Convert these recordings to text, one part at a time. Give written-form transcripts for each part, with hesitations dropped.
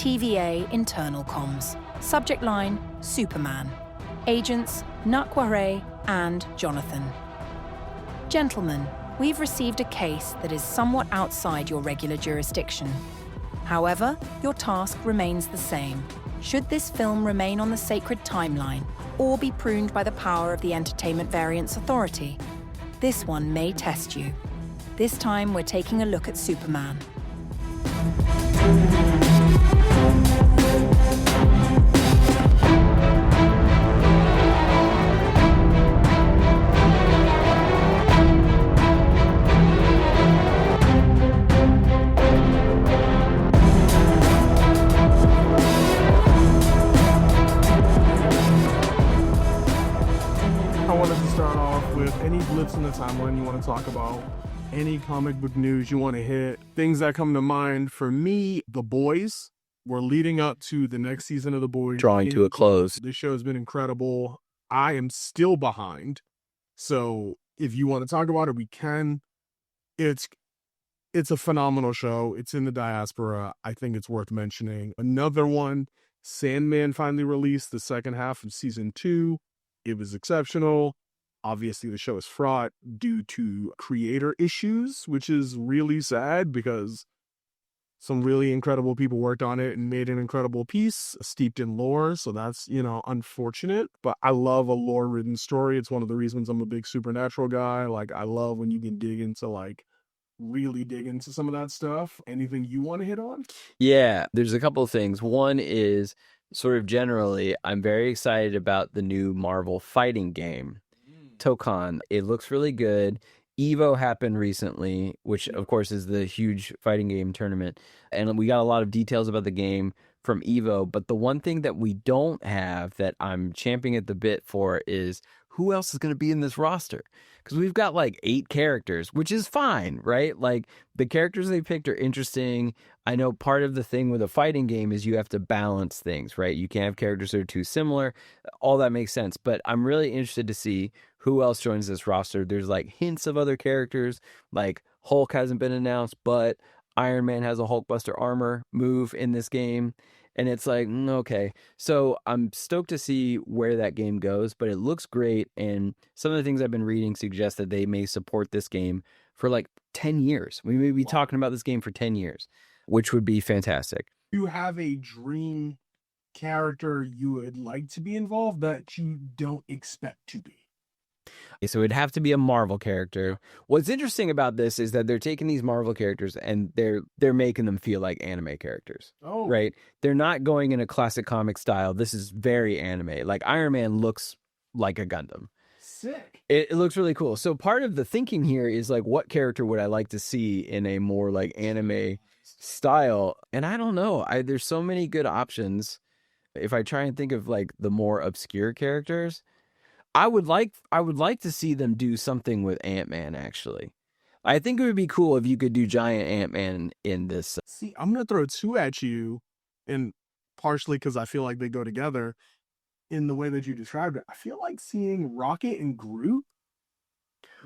TVA internal comms. Subject line, Superman. Agents, Nakware and Jonathan. Gentlemen, we've received a case that is somewhat outside your regular jurisdiction. However, your task remains the same. Should this film remain on the sacred timeline or be pruned by the power of the Entertainment Variance Authority? This one may test you. This time we're taking a look at Superman. Any blips in the timeline you want to talk about, any comic book news you want to hit, things that come to mind. For me, The Boys, we're leading up to the next season of The Boys. Drawing to a close. This show has been incredible. I am still behind. So if you want to talk about it, we can. It's a phenomenal show. It's in the diaspora. I think it's worth mentioning. Another one, Sandman finally released the second half of season 2. It was exceptional. Obviously, the show is fraught due to creator issues, which is really sad because some really incredible people worked on it and made an incredible piece steeped in lore. So that's, unfortunate. But I love a lore-ridden story. It's one of the reasons I'm a big Supernatural guy. Like, I love when you can really dig into some of that stuff. Anything you want to hit on? Yeah, there's a couple of things. One is sort of generally, I'm very excited about the new Marvel fighting game. Tokon. It looks really good. Evo happened recently, which of course is the huge fighting game tournament. And we got a lot of details about the game from Evo. But the one thing that we don't have that I'm champing at the bit for is who else is going to be in this roster? Because we've got 8 characters, which is fine, right? Like the characters they picked are interesting. I know part of the thing with a fighting game is you have to balance things, right? You can't have characters that are too similar. All that makes sense. But I'm really interested to see who else joins this roster. There's hints of other characters, like Hulk hasn't been announced, but Iron Man has a Hulkbuster armor move in this game. And it's okay. So I'm stoked to see where that game goes, but it looks great. And some of the things I've been reading suggest that they may support this game for 10 years. We may be talking about this game for 10 years, which would be fantastic. Do you have a dream character you would like to be involved that you don't expect to be? So it'd have to be a Marvel character. What's interesting about this is that they're taking these Marvel characters and they're making them feel like anime characters. Oh. Right? They're not going in a classic comic style. This is very anime. Iron Man looks like a Gundam. Sick. It looks really cool. So part of the thinking here is what character would I like to see in a more anime style? And I don't know. There's so many good options. If I try and think of the more obscure characters, I would like to see them do something with Ant-Man, actually. I think it would be cool if you could do giant Ant-Man in this. See, I'm going to throw 2 at you, and partially because I feel like they go together in the way that you described it. I feel like seeing Rocket and Groot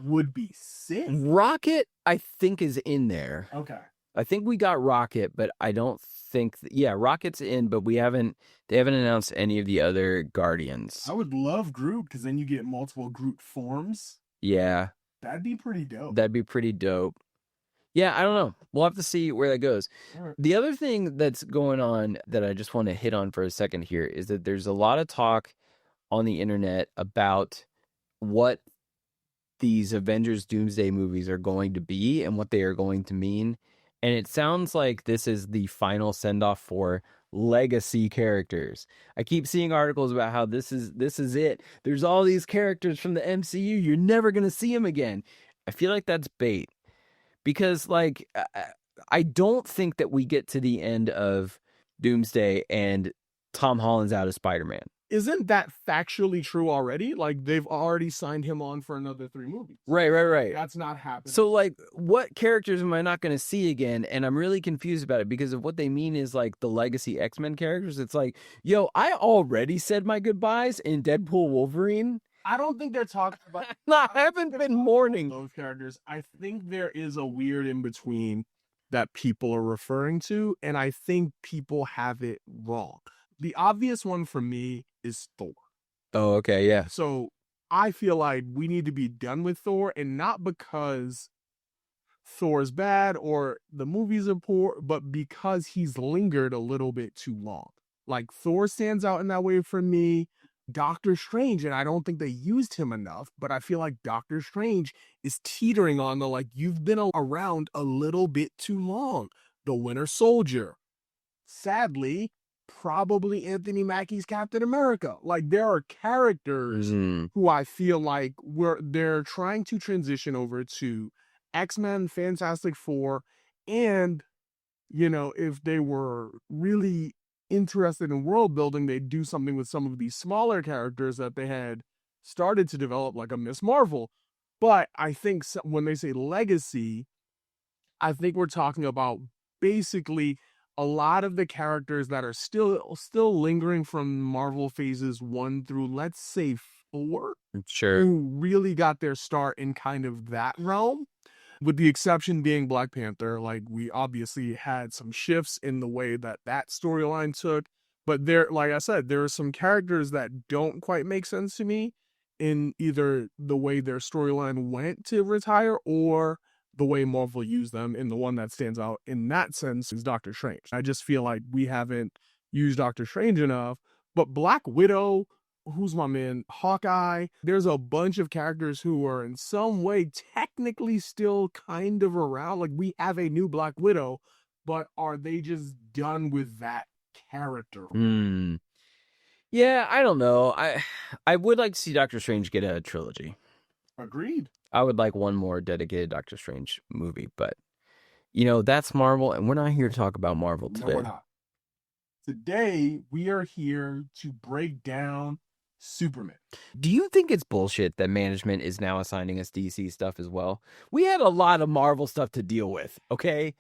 would be sick. Rocket, I think, is in there. Okay. I think we got Rocket, but I don't think... Rocket's in, but they haven't announced any of the other Guardians. I would love Groot, because then you get multiple Groot forms. Yeah. That'd be pretty dope. Yeah, I don't know. We'll have to see where that goes. Right. The other thing that's going on that I just want to hit on for a second here is that there's a lot of talk on the internet about what these Avengers Doomsday movies are going to be and what they are going to mean. And it sounds like this is the final send-off for legacy characters. I keep seeing articles about how this is it. There's all these characters from the MCU. You're never going to see them again. I feel like that's bait. Because, I don't think that we get to the end of Doomsday and Tom Holland's out as Spider-Man. Isn't that factually true already? They've already signed him on for another 3 movies. Right. That's not happening. So, what characters am I not going to see again? And I'm really confused about it because of what they mean is, the legacy X-Men characters. It's yo, I already said my goodbyes in Deadpool Wolverine. I don't think they're talking about... I haven't been mourning those characters. I think there is a weird in-between that people are referring to, and I think people have it wrong. The obvious one for me is Thor. Oh, okay, yeah. So I feel like we need to be done with Thor, and not because Thor's bad or the movies are poor, but because he's lingered a little bit too long. Like, Thor stands out in that way for me. Doctor Strange, and I don't think they used him enough, but I feel like Doctor Strange is teetering on the, like, you've been around a little bit too long. The Winter Soldier. Sadly, probably Anthony Mackie's Captain America. Like, there are characters who I feel like they're trying to transition over to X-Men, Fantastic Four, and, if they were really interested in world building, they'd do something with some of these smaller characters that they had started to develop, like a Miss Marvel. But I think when they say legacy, I think we're talking about basically a lot of the characters that are still lingering from Marvel phases 1 through, let's say, 4, Sure. who really got their start in kind of that realm. With the exception being Black Panther. Like, we obviously had some shifts in the way that storyline took, but like I said, there are some characters that don't quite make sense to me in either the way their storyline went to retire or the way Marvel used them, and the one that stands out in that sense is Doctor Strange. I just feel like we haven't used Doctor Strange enough, but Black Widow, who's my man, Hawkeye, there's a bunch of characters who are in some way technically still kind of around. Like, we have a new Black Widow, but are they just done with that character? Yeah, I don't know. I would like to see Doctor Strange get a trilogy. Agreed. I would like one more dedicated Doctor Strange movie, but that's Marvel, and we're not here to talk about Marvel today. No, we're not. Today, we are here to break down Superman. Do you think it's bullshit that management is now assigning us DC stuff as well? We had a lot of Marvel stuff to deal with, okay?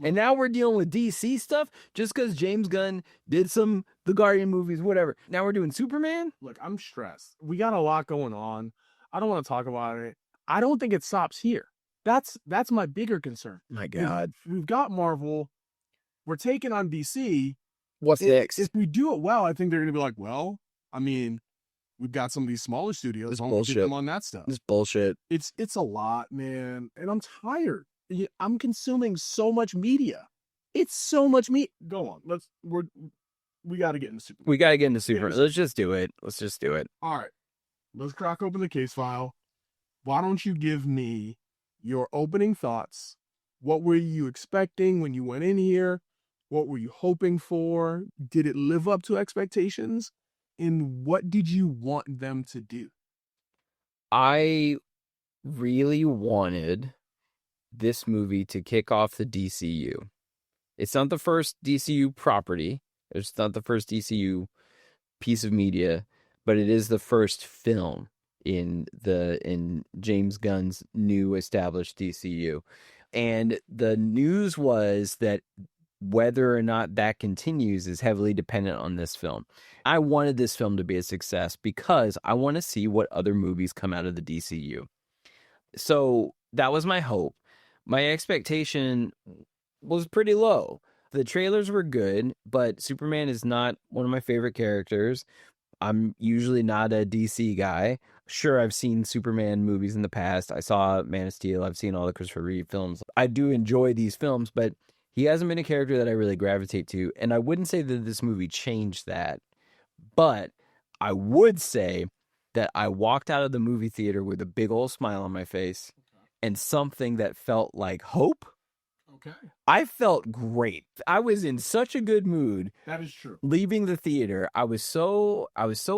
And now we're dealing with DC stuff just because James Gunn did the Guardian movies, whatever. Now we're doing Superman? Look, I'm stressed. We got a lot going on. I don't want to talk about it. I don't think it stops here. That's my bigger concern. My God. We've got Marvel. We're taking on DC. What's next? If we do it well, I think they're going to be like, well, I mean, we've got some of these smaller studios. It's I'll bullshit. get them on that stuff. It's bullshit. It's a lot, man. And I'm tired. I'm consuming so much media. It's so much media. Go on. We got to get into Superman. We got to get into Superman. Let's just do it. All right. Let's crack open the case file. Why don't you give me your opening thoughts? What were you expecting when you went in here? What were you hoping for? Did it live up to expectations? And what did you want them to do? I really wanted this movie to kick off the DCU. It's not the first DCU property. It's not the first DCU piece of media, but it is the first film in James Gunn's new established DCU. And the news was that whether or not that continues is heavily dependent on this film. I wanted this film to be a success because I want to see what other movies come out of the DCU. So that was my hope. My expectation was pretty low. The trailers were good, but Superman is not one of my favorite characters. I'm usually not a DC guy. Sure, I've seen Superman movies in the past. I saw Man of Steel. I've seen all the Christopher Reeve films. I do enjoy these films, but he hasn't been a character that I really gravitate to. And I wouldn't say that this movie changed that. But I would say that I walked out of the movie theater with a big old smile on my face and something that felt like hope. Okay. I felt great. I was in such a good mood. That is true. Leaving the theater, I was so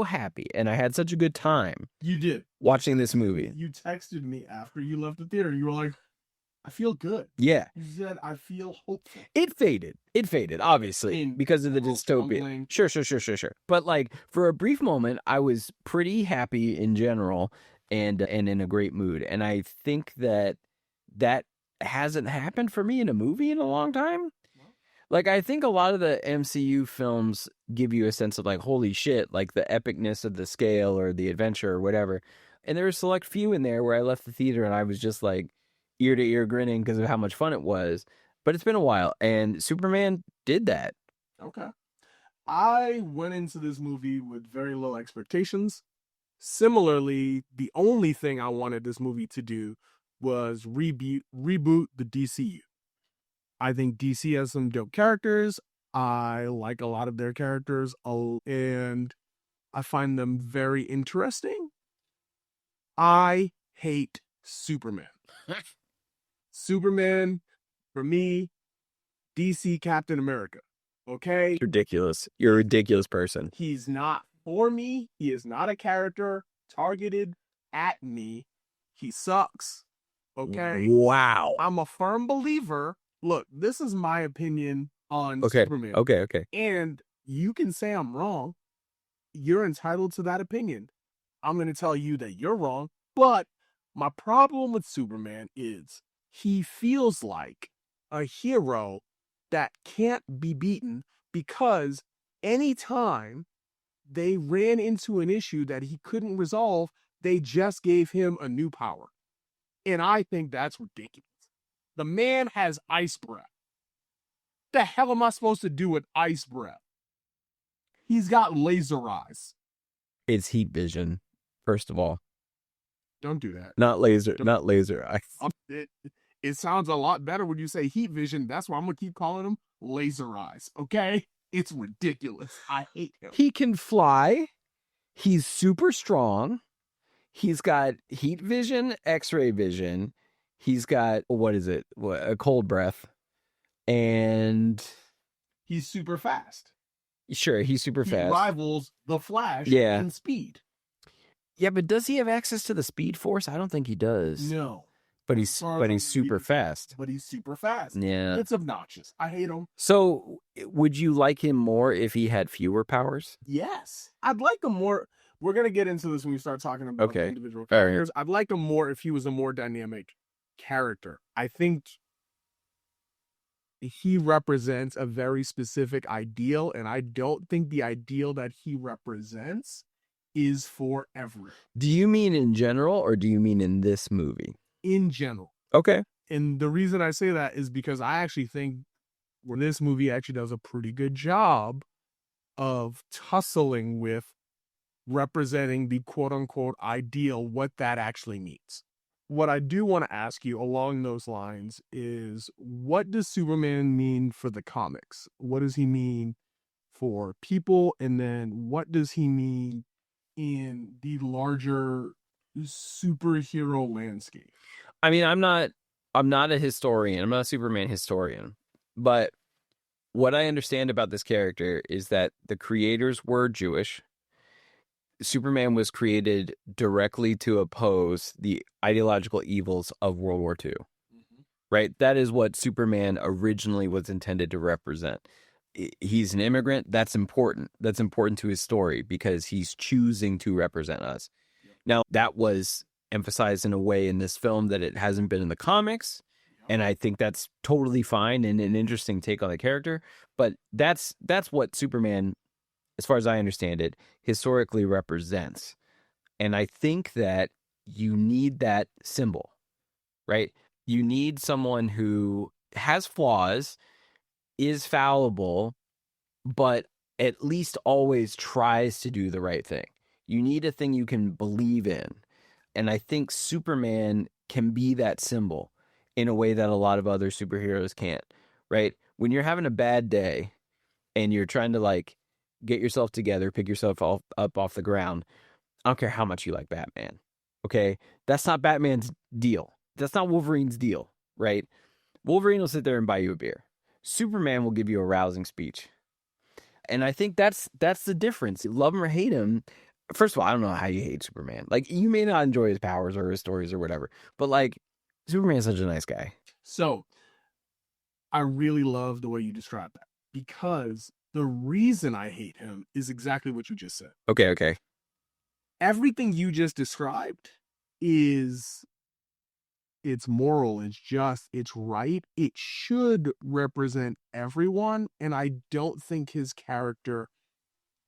happy, and I had such a good time. You did. Watching this movie. You texted me after you left the theater. You were like, I feel good. Yeah. You said, I feel hopeful. It faded, obviously, because of the dystopia. Stumbling. Sure. But like, for a brief moment, I was pretty happy in general and in a great mood. And I think that hasn't happened for me in a movie in a long time. Like, I think a lot of the MCU films give you a sense of like, holy shit, like the epicness of the scale or the adventure or whatever. And there were a select few in there where I left the theater and I was just like ear to ear grinning because of how much fun it was. But it's been a while, and Superman did that. Okay. I went into this movie with very low expectations. Similarly, the only thing I wanted this movie to do was reboot the DCU. I think DC has some dope characters. I like a lot of their characters, and I find them very interesting. I hate Superman. Superman, for me, DC Captain America. Okay? It's ridiculous. You're a ridiculous person. He's not for me. He is not a character targeted at me. He sucks. Okay? Wow. I'm a firm believer. Look, this is my opinion on Okay. Superman. Okay. And you can say I'm wrong. You're entitled to that opinion. I'm going to tell you that you're wrong. But my problem with Superman is he feels like a hero that can't be beaten because anytime they ran into an issue that he couldn't resolve, they just gave him a new power. And I think that's ridiculous. The man has ice breath. The hell am I supposed to do with ice breath? He's got laser eyes. It's heat vision, first of all. Don't do that. Not laser eyes. It sounds a lot better when you say heat vision. That's why I'm going to keep calling him laser eyes. Okay? It's ridiculous. I hate him. He can fly. He's super strong. He's got heat vision, X-ray vision. He's got, a cold breath. And he's super fast. Sure, he's super fast. He rivals the Flash in speed. Yeah, but does he have access to the Speed Force? I don't think he does. No. But he's super fast. But he's super fast. Yeah. It's obnoxious. I hate him. So, would you like him more if he had fewer powers? Yes. I'd like him more. We're going to get into this when we start talking about the individual characters. Right. I'd like him more if he was a more dynamic character. I think he represents a very specific ideal, and I don't think the ideal that he represents is for everyone. Do you mean in general, or do you mean in this movie? In general. Okay. And the reason I say that is because I actually think this movie actually does a pretty good job of tussling with representing the quote-unquote ideal, what that actually means. What I do want to ask you along those lines is, what does Superman mean for the comics? What does he mean for people? And then what does he mean in the larger superhero landscape? I mean, I'm not a historian. I'm not a Superman historian. But what I understand about this character is that the creators were Jewish. Superman was created directly to oppose the ideological evils of World War II. Mm-hmm. Right? That is what Superman originally was intended to represent. He's an immigrant. That's important. That's important to his story because he's choosing to represent us. Yep. Now, that was emphasized in a way in this film that it hasn't been in the comics. Yep. And I think that's totally fine and an interesting take on the character. But that's what Superman, as far as I understand it, historically represents. And I think that you need that symbol, right? You need someone who has flaws, is fallible, but at least always tries to do the right thing. You need a thing you can believe in. And I think Superman can be that symbol in a way that a lot of other superheroes can't, right? When you're having a bad day and you're trying to get yourself together, pick yourself up off the ground, I don't care how much you like Batman, okay? That's not Batman's deal. That's not Wolverine's deal, right? Wolverine will sit there and buy you a beer. Superman will give you a rousing speech. And I think that's the difference. Love him or hate him. First of all, I don't know how you hate Superman. You may not enjoy his powers or his stories or whatever, but Superman's such a nice guy. So I really love the way you described that, because the reason I hate him is exactly what you just said. Okay. Everything you just described it's moral, it's just, it's right. It should represent everyone. And I don't think his character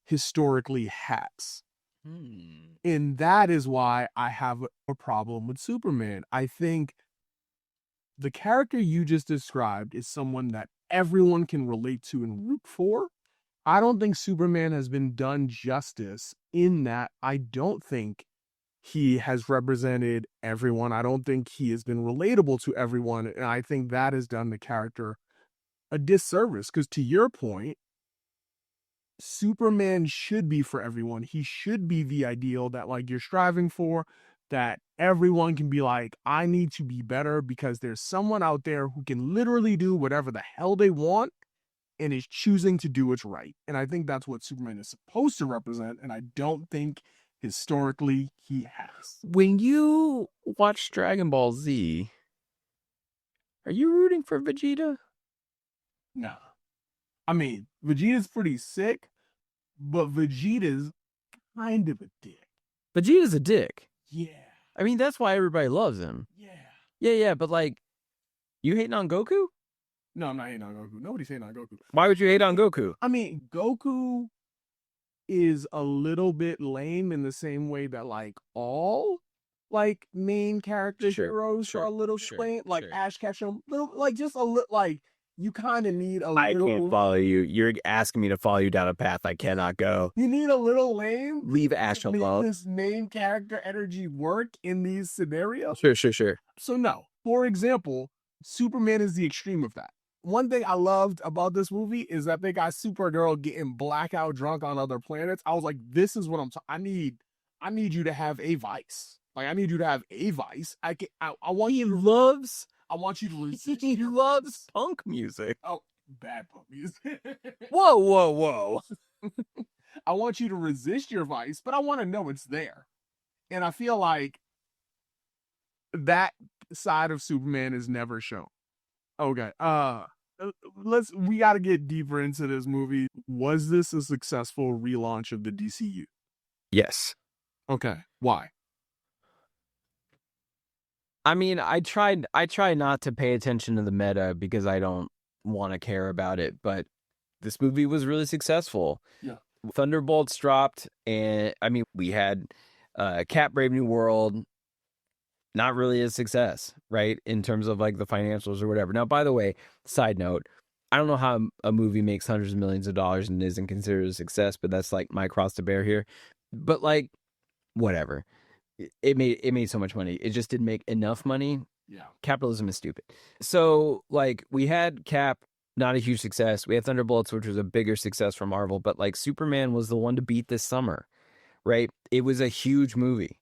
historically has. And that is why I have a problem with Superman. I think the character you just described is someone that everyone can relate to and root for. I don't think Superman has been done justice in that. I don't think he has represented everyone. I don't think he has been relatable to everyone. And I think that has done the character a disservice. Because to your point, Superman should be for everyone. He should be the ideal that like you're striving for, that everyone can be like, I need to be better because there's someone out there who can literally do whatever the hell they want and is choosing to do what's right. And I think that's what Superman is supposed to represent. And I don't think historically he has. When you watch Dragon Ball Z, are you rooting for Vegeta? No. I mean, Vegeta's pretty sick, but Vegeta's kind of a dick. Vegeta's a dick. Yeah. I mean, that's why everybody loves him. Yeah. Yeah, but like, you hating on Goku? No, I'm not hating on Goku. Nobody's hating on Goku. Why would you hate on Goku? I mean, Goku is a little bit lame in the same way that like all like main character heroes are a little lame. Like Ash Ketchum, little like just a little like you kind of need a little. I can't follow you. You're asking me to follow you down a path I cannot go. You need a little lame. Leave Ash alone. This main character energy work in these scenarios. Sure. So no, for example, Superman is the extreme of that. One thing I loved about this movie is that they got Supergirl getting blackout drunk on other planets. I was like, this is what I need you to have a vice. Like, I need you to have a vice. I want He you. loves. I want you to resist. He loves punk music. Oh, bad punk music. Whoa. I want you to resist your vice, but I want to know it's there. And I feel like that side of Superman is never shown. Okay. We got to get deeper into this movie. Was this a successful relaunch of the DCU? Yes. Okay. Why? I mean, I try not to pay attention to the meta because I don't want to care about it, but this movie was really successful. Yeah. Thunderbolts dropped, and I mean, we had Cat Brave New World, not really a success, right? In terms of like the financials or whatever. Now, by the way, side note, I don't know how a movie makes hundreds of millions of dollars and isn't considered a success, but that's like my cross to bear here. But like, whatever. It made so much money. It just didn't make enough money. Yeah. Capitalism is stupid. So like we had Cap, not a huge success. We had Thunderbolts, which was a bigger success for Marvel, but like Superman was the one to beat this summer, right? It was a huge movie.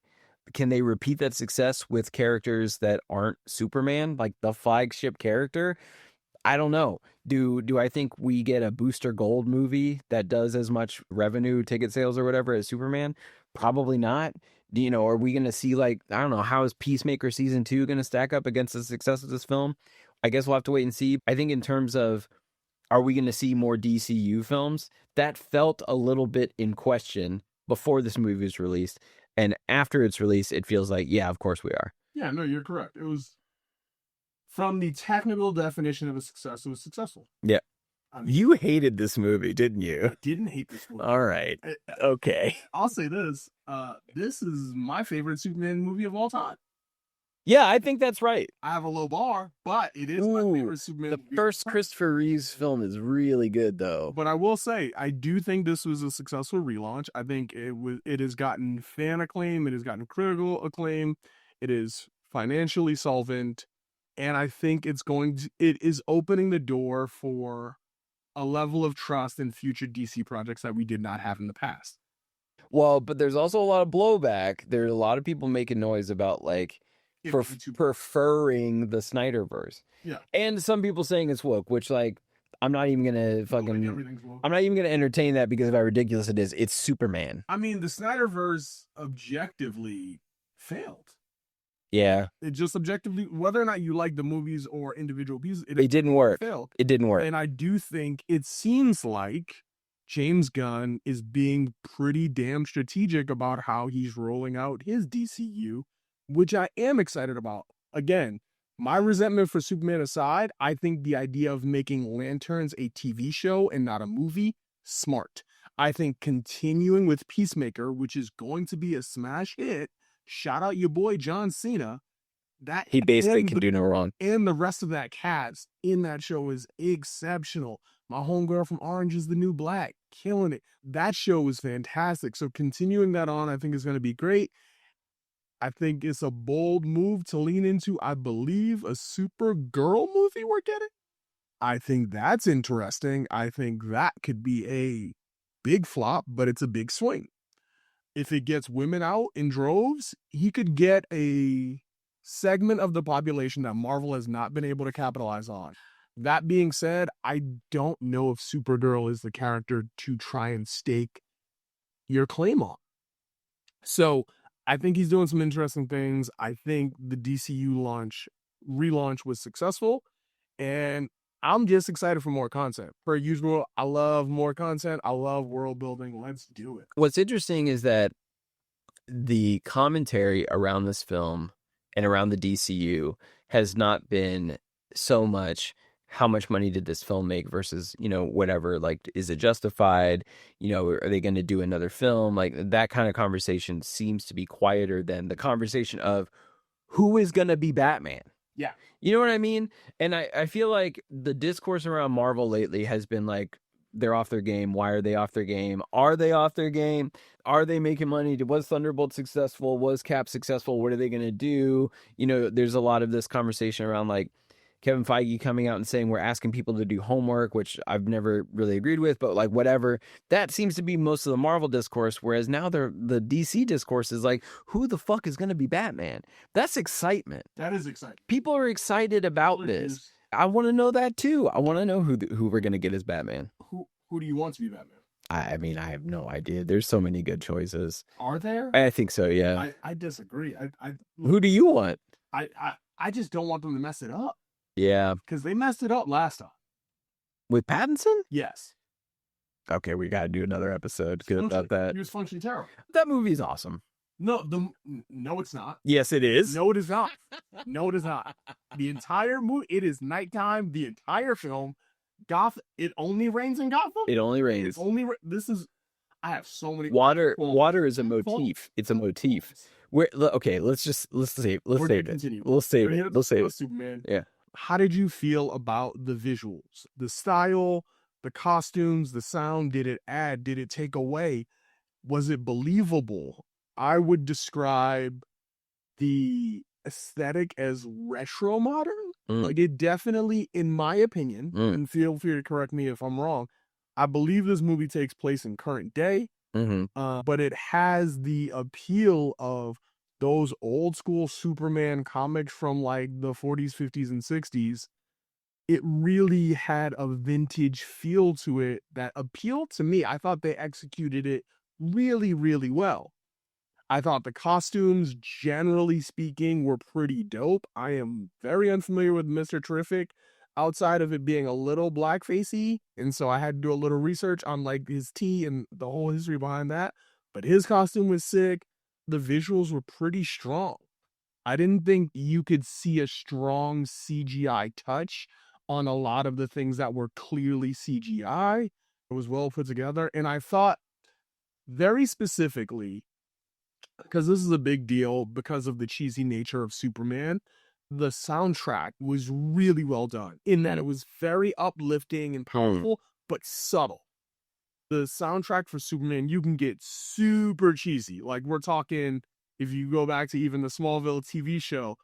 Can they repeat that success with characters that aren't Superman, like the flagship character? I don't know. Do I think we get a Booster Gold movie that does as much revenue, ticket sales or whatever as Superman? Probably not. You know, are we going to see like, I don't know, how is Peacemaker season 2 going to stack up against the success of this film? I guess we'll have to wait and see. I think in terms of, are we going to see more DCU films? That felt a little bit in question before this movie was released. And after its release, it feels like, yeah, of course we are. Yeah, no, you're correct. It was, from the technical definition of a success, it was successful. Yeah. You hated this movie, didn't you? I didn't hate this movie. All right. Okay. I'll say this. This is my favorite Superman movie of all time. Yeah, I think that's right. I have a low bar, but it is my favorite Superman movie. The first Christopher Reeves film is really good, though. But I will say, I do think this was a successful relaunch. I think it has gotten fan acclaim. It has gotten critical acclaim. It is financially solvent. And I think it is opening the door for a level of trust in future DC projects that we did not have in the past. Well, but there's also a lot of blowback. There's a lot of people making noise about like preferring the Snyderverse. Yeah. And some people saying it's woke, which like I'm not even gonna I'm not even gonna entertain that because of how ridiculous it is. It's Superman. I mean, the Snyderverse objectively failed. Yeah. It just objectively, whether or not you like the movies or individual pieces, it didn't work. Failed. It didn't work. And I do think it seems like James Gunn is being pretty damn strategic about how he's rolling out his DCU, which I am excited about. Again, my resentment for Superman aside, I think the idea of making Lanterns a TV show and not a movie, smart. I think continuing with Peacemaker, which is going to be a smash hit, shout out your boy John Cena, that He basically and can the, do no wrong. and the rest of that cast in that show is exceptional. My homegirl from Orange is the New Black, killing it. That show was fantastic. So continuing that on, I think is going to be great. I think it's a bold move to lean into, I believe, a Supergirl movie we're getting. I think that's interesting. I think that could be a big flop, but it's a big swing. If it gets women out in droves, he could get a segment of the population that Marvel has not been able to capitalize on. That being said, I don't know if Supergirl is the character to try and stake your claim on. So I think he's doing some interesting things. I think the DCU relaunch was successful, and I'm just excited for more content. Per usual, I love more content. I love world building. Let's do it. What's interesting is that the commentary around this film and around the DCU has not been so much how much money did this film make versus, whatever, like, is it justified? Are they going to do another film? Like, that kind of conversation seems to be quieter than the conversation of who is going to be Batman. Yeah. You know what I mean? And I feel like the discourse around Marvel lately has been like, they're off their game. Why are they off their game? Are they off their game? Are they making money? Was Thunderbolt successful? Was Cap successful? What are they going to do? There's a lot of this conversation around like Kevin Feige coming out and saying we're asking people to do homework, which I've never really agreed with, but like whatever. That seems to be most of the Marvel discourse, whereas now the DC discourse is like, who the fuck is going to be Batman? That's excitement. That is exciting. People are excited about this. I want to know that too. I want to know who we're going to get as Batman. Who do you want to be Batman? I mean, I have no idea. There's so many good choices. Are there? I think so, yeah. I disagree. Who do you want? I just don't want them to mess it up. Yeah. Because they messed it up last time. With Pattinson? Yes. Okay, we got to do another episode about that. He was functionally terrible. That movie's awesome. No, it's not. Yes, it is. No, it is not. No, it is not. The entire movie, it is nighttime, the entire film. It only rains in Gotham? It only rains. I have so many. Water is a motif. It's a motif. Okay, let's save it. Superman. Yeah. How did you feel about the visuals? The style, the costumes, the sound? Did it add? Did it take away? Was it believable? I would describe the aesthetic as retro modern. Like it definitely, in my opinion, and feel free to correct me if I'm wrong, I believe this movie takes place in current day, but it has the appeal of those old school Superman comics from like the 40s, 50s, and 60s. It really had a vintage feel to it that appealed to me. I thought they executed it really, really well. I thought the costumes, generally speaking, were pretty dope. I am very unfamiliar with Mr. Terrific outside of it being a little blackfacey. And so I had to do a little research on like his tea and the whole history behind that. But his costume was sick. The visuals were pretty strong. I didn't think you could see a strong CGI touch on a lot of the things that were clearly CGI. It was well put together. And I thought very specifically, because this is a big deal because of the cheesy nature of Superman, the soundtrack was really well done in that it was very uplifting and powerful, but subtle. The soundtrack for Superman, you can get super cheesy. Like we're talking, if you go back to even the Smallville TV show,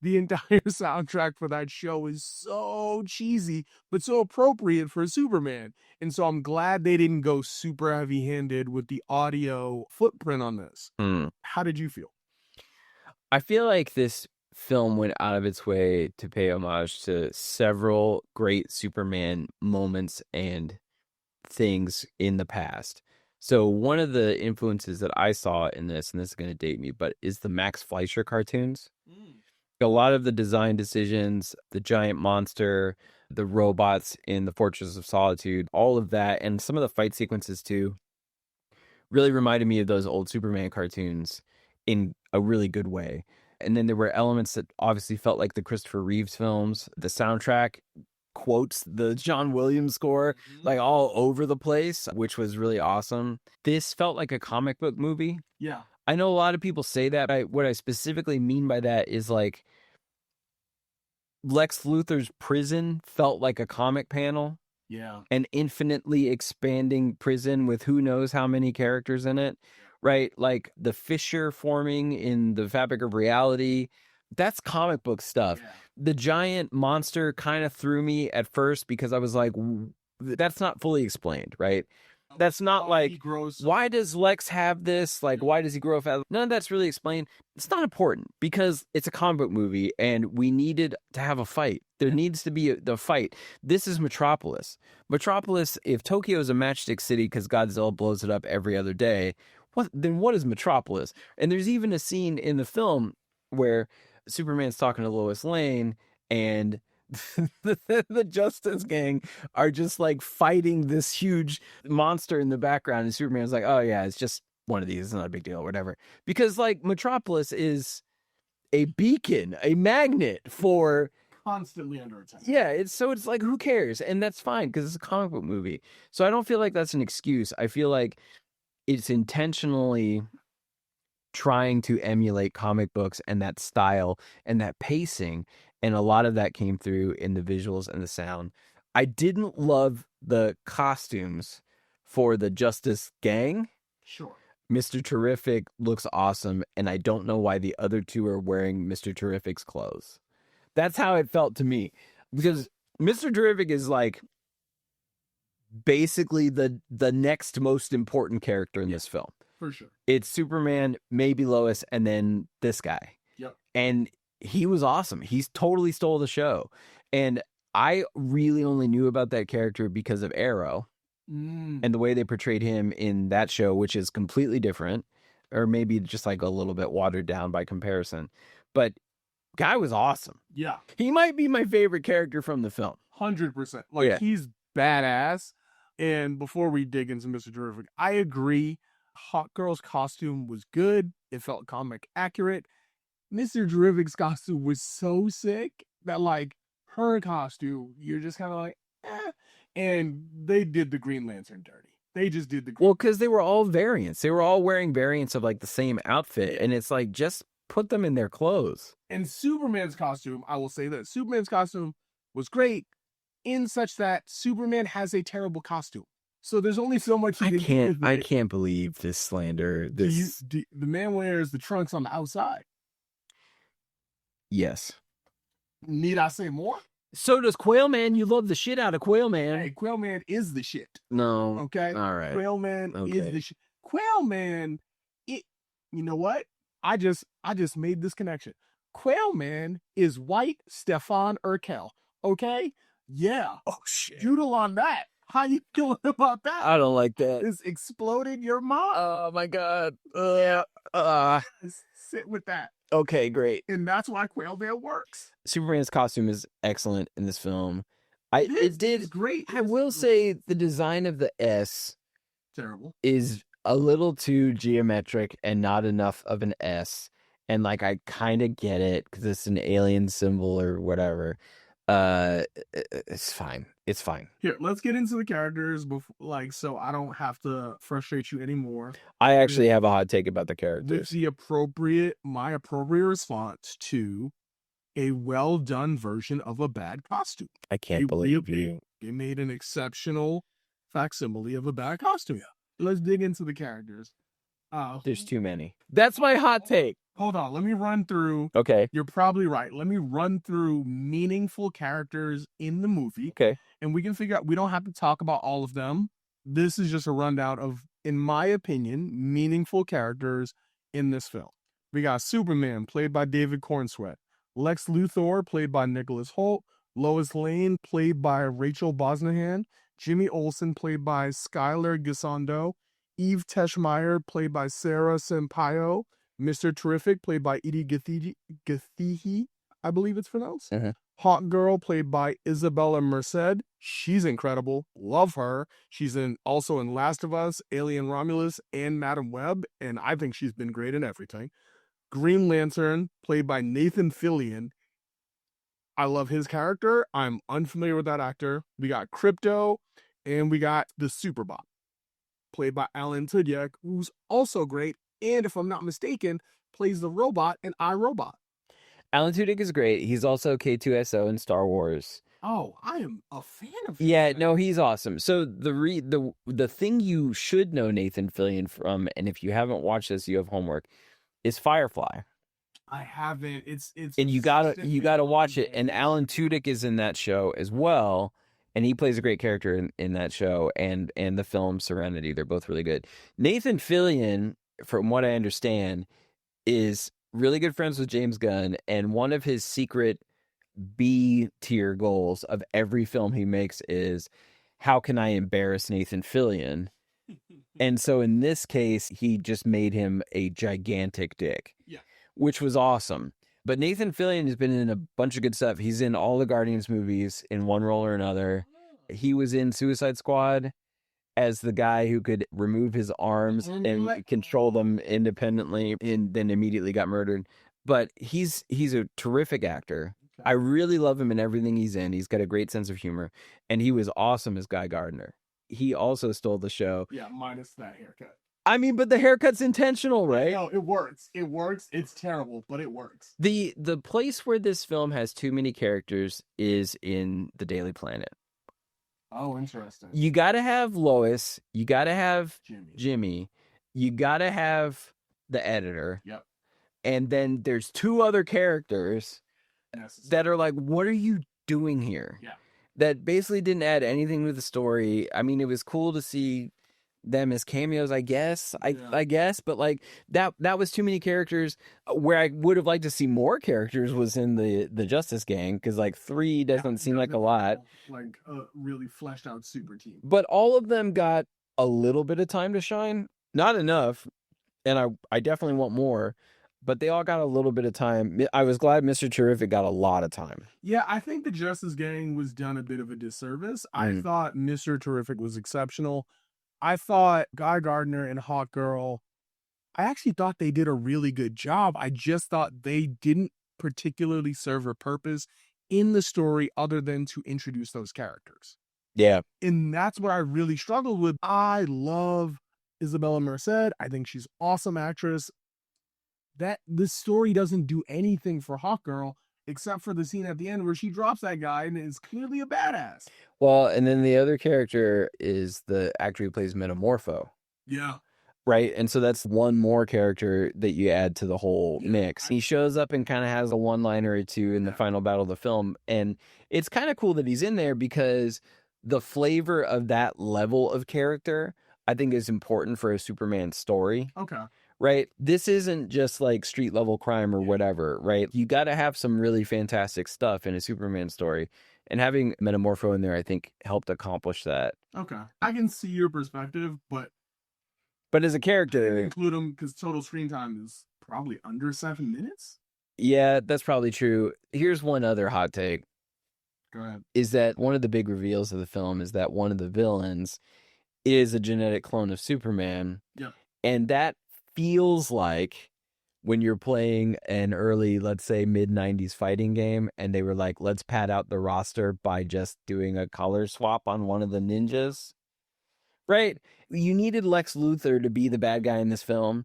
the entire soundtrack for that show is so cheesy, but so appropriate for Superman. And so I'm glad they didn't go super heavy-handed with the audio footprint on this. How did you feel? I feel like this film went out of its way to pay homage to several great Superman moments and things in the past. So one of the influences that I saw in this, and this is going to date me, but is the Max Fleischer cartoons. A lot of the design decisions, the giant monster, the robots in the Fortress of Solitude, all of that, and some of the fight sequences too, really reminded me of those old Superman cartoons in a really good way. And then there were elements that obviously felt like the Christopher Reeves films. The soundtrack quotes the John Williams score like all over the place, which was really awesome. This felt like a comic book movie. Yeah. I know a lot of people say that. What I specifically mean by that is like Lex Luthor's prison felt like a comic panel, Yeah. an infinitely expanding prison with who knows how many characters in it, right? Like the fissure forming in the fabric of reality. That's comic book stuff. Yeah. The giant monster kind of threw me at first because I was like, that's not fully explained, right? That's not like, He grows. why does Lex have this? Like, why does he grow up? None of that's really explained. It's not important because it's a comic book movie and we needed to have a fight. There needs to be the fight. This is Metropolis. Metropolis, if Tokyo is a matchstick city because Godzilla blows it up every other day, then what is Metropolis? And there's even a scene in the film where Superman's talking to Lois Lane and the Justice Gang are just like fighting this huge monster in the background, and Superman's like, oh yeah, it's just one of these, it's not a big deal, whatever. Because like Metropolis is a beacon, a magnet for Constantly under attack. Yeah, it's like, who cares? And that's fine because it's a comic book movie. So I don't feel like that's an excuse. I feel like it's intentionally trying to emulate comic books and that style and that pacing. And a lot of that came through in the visuals and the sound. I didn't love the costumes for the Justice Gang. Sure. Mr. Terrific looks awesome, and I don't know why the other two are wearing Mr. Terrific's clothes. That's how it felt to me. Because Mr. Terrific is like basically the next most important character in this film. For sure. It's Superman, maybe Lois, and then this guy. Yep. And he was awesome. He's totally stole the show. And I really only knew about that character because of Arrow and the way they portrayed him in that show, which is completely different, or maybe just like a little bit watered down by comparison. But guy was awesome. Yeah. He might be my favorite character from the film. 100%. Like, Yeah. He's badass. And before we dig into Mr. Terrific, I agree. Hot Girl's costume was good. It felt comic accurate. Mr. Terrific's costume was so sick that, like, her costume, you're just kind of like, eh. And they did the Green Lantern dirty. They just did the Well, because they were all variants. They were all wearing variants of like the same outfit. And it's like, just put them in their clothes. And Superman's costume, I will say that Superman's costume was great in such that Superman has a terrible costume. So there's only so much you can do. I can't believe this slander. The man wears the trunks on the outside. Yes. Need I say more? So does Quailman. You love the shit out of Quailman. Hey, Quailman is the shit. No. Okay? All right. Quailman is the shit. Quailman, you know what? I just made this connection. Quailman is white Stefan Urkel. Okay? Yeah. Oh, shit. Doodle on that. How you feeling about that? I don't like that. This exploded your mind. Oh, my God. Sit with that. Okay, great. And that's why Quailman works. Superman's costume is excellent in this film. It's great. I will say the design of the S Terrible. is a little too geometric and not enough of an S. And like, I kind of get it because it's an alien symbol or whatever. It's fine. It's fine. Here, let's get into the characters before, so I don't have to frustrate you anymore. I actually have a hot take about the characters. My appropriate response to a well done version of a bad costume. I can't believe you. They made an exceptional facsimile of a bad costume. Let's dig into the characters. There's too many. That's my hot take. Hold on, let me run through. Okay. You're probably right. Let me run through meaningful characters in the movie. Okay. And we can figure out, we don't have to talk about all of them. This is just a rundown of, in my opinion, meaningful characters in this film. We got Superman, played by David Cornsweet. Lex Luthor, played by Nicholas Hoult. Lois Lane, played by Rachel Brosnahan. Jimmy Olsen, played by Skylar Gisondo. Eve Teschmeyer, played by Sarah Sampaio. Mr. Terrific, played by Edie Gathiehi, I believe it's pronounced. Hawk Girl, played by Isabella Merced. She's incredible. Love her. She's also in Last of Us, Alien Romulus, and Madam Web, and I think she's been great in everything. Green Lantern, played by Nathan Fillion. I love his character. I'm unfamiliar with that actor. We got Crypto, and we got the Superbot, played by Alan Tudyk, who's also great. And if I'm not mistaken, plays the robot in iRobot. Alan Tudyk is great. He's also K2SO in Star Wars. Oh, I am a fan of him. Yeah, no, he's awesome. So the thing you should know Nathan Fillion from, and if you haven't watched this, you have homework, is Firefly. I haven't. It's And you gotta watch it. And Alan Tudyk is in that show as well, and he plays a great character in that show and the film Serenity. They're both really good. Nathan Fillion, from what I understand, is really good friends with James Gunn, and one of his secret B tier goals of every film he makes is, how can I embarrass Nathan Fillion? And so in this case, he just made him a gigantic dick. Yeah. Which was awesome. But Nathan Fillion has been in a bunch of good stuff. He's in all the Guardians movies in one role or another. He was in Suicide Squad as the guy who could remove his arms and control them independently, and then immediately got murdered. But he's a terrific actor. I really love him in everything he's in. He's got a great sense of humor, and he was awesome as Guy Gardner. He also stole the show. Yeah, minus that haircut. I mean, but the haircut's intentional, right? No, it works. It works. It's terrible, but it works. The place where this film has too many characters is in the Daily Planet. Oh, interesting. You got to have Lois. You got to have Jimmy. You got to have the editor. Yep. And then there's two other characters that are like, what are you doing here? Yeah. That basically didn't add anything to the story. I mean, it was cool to see them as cameos, I guess. I guess, but like that was too many characters. Where I would have liked to see more characters was in the Justice Gang, because like 3 doesn't seem like a lot. Like a really fleshed out super team. But all of them got a little bit of time to shine. Not enough, and I definitely want more. But they all got a little bit of time. I was glad Mr. Terrific got a lot of time. Yeah, I think the Justice Gang was done a bit of a disservice. I thought Mr. Terrific was exceptional. I thought Guy Gardner and Hawk Girl, I actually thought they did a really good job. I just thought they didn't particularly serve a purpose in the story other than to introduce those characters. Yeah. And that's what I really struggled with. I love Isabella Merced. I think she's an awesome actress. That this story doesn't do anything for Hawk Girl except for the scene at the end where she drops that guy and is clearly a badass. Well, and then the other character is the actor who plays Metamorpho. Yeah. Right? And so that's one more character that you add to the whole mix. He shows up and kind of has a one-liner or two in the final battle of the film. And it's kind of cool that he's in there, because the flavor of that level of character, I think, is important for a Superman story. Okay. Right? This isn't just like street level crime or whatever, right? You got to have some really fantastic stuff in a Superman story. And having Metamorpho in there, I think, helped accomplish that. Okay. I can see your perspective, but as a character, include him because total screen time is probably under 7 minutes. Yeah, that's probably true. Here's one other hot take. Go ahead. Is that one of the big reveals of the film is that one of the villains is a genetic clone of Superman. Yeah. And that feels like when you're playing an early, let's say mid-90s fighting game, and they were like, let's pad out the roster by just doing a color swap on one of the ninjas. Right? You needed Lex Luthor to be the bad guy in this film,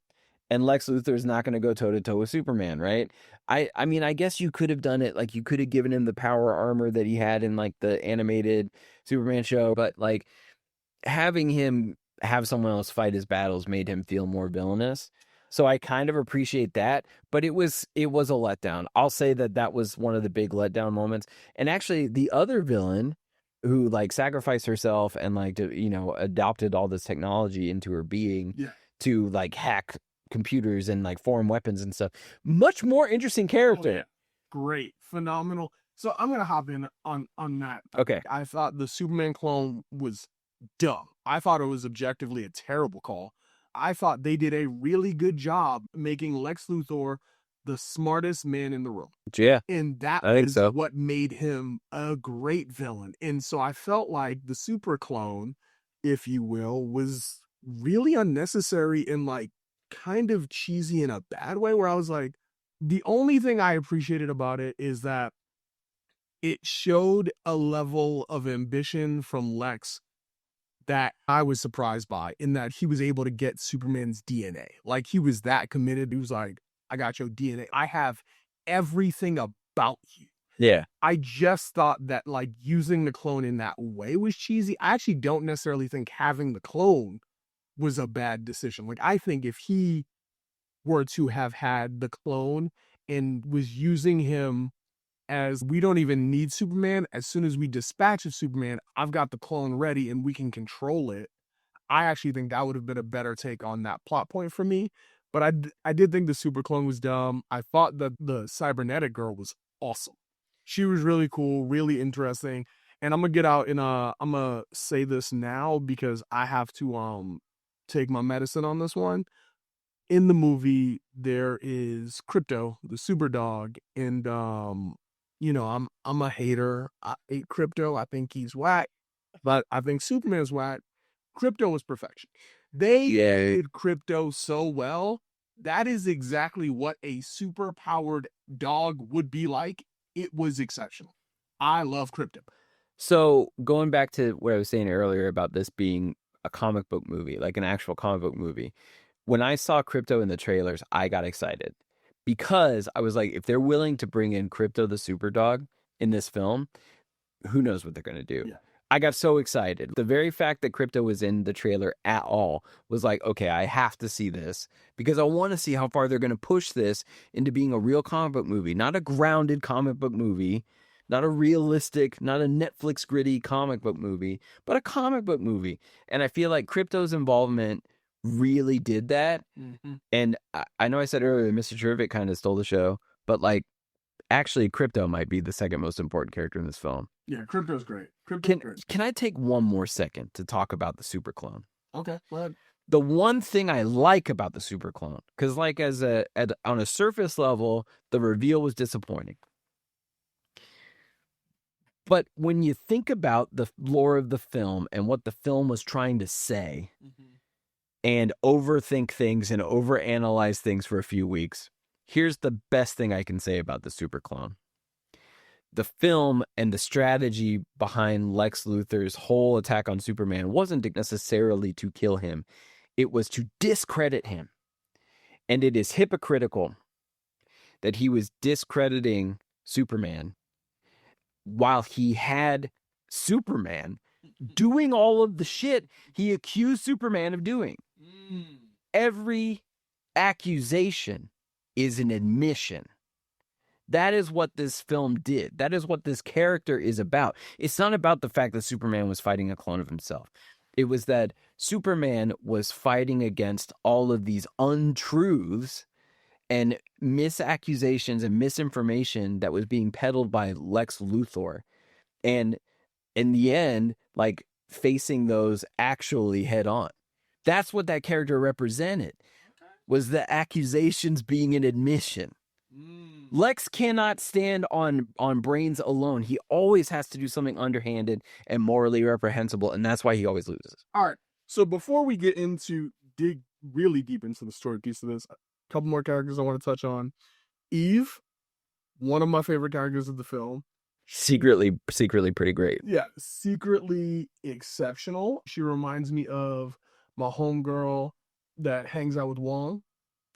and Lex Luthor is not going to go toe-to-toe with Superman, right? I mean, I guess you could have done it, like, you could have given him the power armor that he had in, like, the animated Superman show, but, like, having him have someone else fight his battles made him feel more villainous. So I kind of appreciate that, but it was a letdown. I'll say that was one of the big letdown moments. And actually, the other villain who like sacrificed herself and like adopted all this technology into her being to like hack computers and like form weapons and stuff, much more interesting character. Oh, yeah. Great, phenomenal. So I'm gonna hop in on that. Okay. I thought the Superman clone was dumb. I thought it was objectively a terrible call. I thought they did a really good job making Lex Luthor the smartest man in the room. Yeah. And that was what made him a great villain. And so I felt like the super clone, if you will, was really unnecessary and like kind of cheesy in a bad way, where I was like, the only thing I appreciated about it is that it showed a level of ambition from Lex that I was surprised by, in that he was able to get Superman's DNA. Like, he was that committed. He was like, I got your DNA. I have everything about you. Yeah. I just thought that like using the clone in that way was cheesy. I actually don't necessarily think having the clone was a bad decision. Like, I think if he were to have had the clone and was using him as we don't even need Superman, as soon as we dispatch of Superman, I've got the clone ready and we can control it. I actually think that would have been a better take on that plot point for me. But I did think the super clone was dumb. I thought that the cybernetic girl was awesome. She was really cool, really interesting. And I'm gonna get out and I'm gonna say this now because I have to take my medicine on this one. In the movie, there is Crypto, the super dog, and I'm a hater. I hate Crypto. I think he's whack, but I think Superman's whack. Crypto was perfection. They did Crypto so well. That is exactly what a super powered dog would be like. It was exceptional. I love Crypto. So going back to what I was saying earlier about this being a comic book movie, like an actual comic book movie, when I saw Crypto in the trailers, I got excited because I was like, if they're willing to bring in Crypto the super dog in this film, who knows what they're going to do. Yeah. I got so excited. The very fact that Crypto was in the trailer at all was like, okay, I have to see this because I want to see how far they're going to push this into being a real comic book movie, not a grounded comic book movie, not a realistic, not a Netflix gritty comic book movie, but a comic book movie. And I feel like Crypto's involvement really did that. Mm-hmm. And I know I said earlier, Mr. Terrific kind of stole the show, but like, actually, Crypto might be the second most important character in this film. Yeah, Crypto's great. Great. Can I take one more second to talk about the super clone? Okay, go ahead. The one thing I like about the super clone, because like on a surface level, the reveal was disappointing. But when you think about the lore of the film and what the film was trying to say, and overthink things and overanalyze things for a few weeks, here's the best thing I can say about the super clone. The film and the strategy behind Lex Luthor's whole attack on Superman wasn't necessarily to kill him. It was to discredit him. And it is hypocritical that he was discrediting Superman while he had Superman doing all of the shit he accused Superman of doing. Every accusation is an admission. That is what this film did. That is what this character is about. It's not about the fact that Superman was fighting a clone of himself. It was that Superman was fighting against all of these untruths and misaccusations and misinformation that was being peddled by Lex Luthor. And in the end, like facing those actually head on. That's what that character represented, was the accusations being an admission. Lex cannot stand on brains alone. He always has to do something underhanded and morally reprehensible, and that's why he always loses. All right. So before we get into dig really deep into the story piece of this, a couple more characters I want to touch on. Eve, one of my favorite characters of the film. Secretly pretty great. Yeah, secretly exceptional. She reminds me of my homegirl that hangs out with Wong.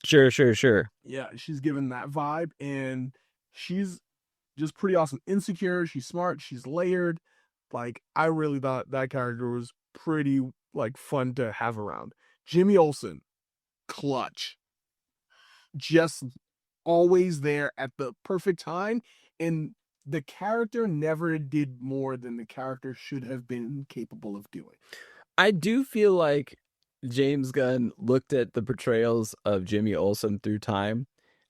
Sure. Yeah, she's given that vibe, and she's just pretty awesome. Insecure, she's smart, she's layered. Like, I really thought that character was pretty, like, fun to have around. Jimmy Olsen, clutch. Just always there at the perfect time, and the character never did more than the character should have been capable of doing. I do feel like James Gunn looked at the portrayals of Jimmy Olsen through time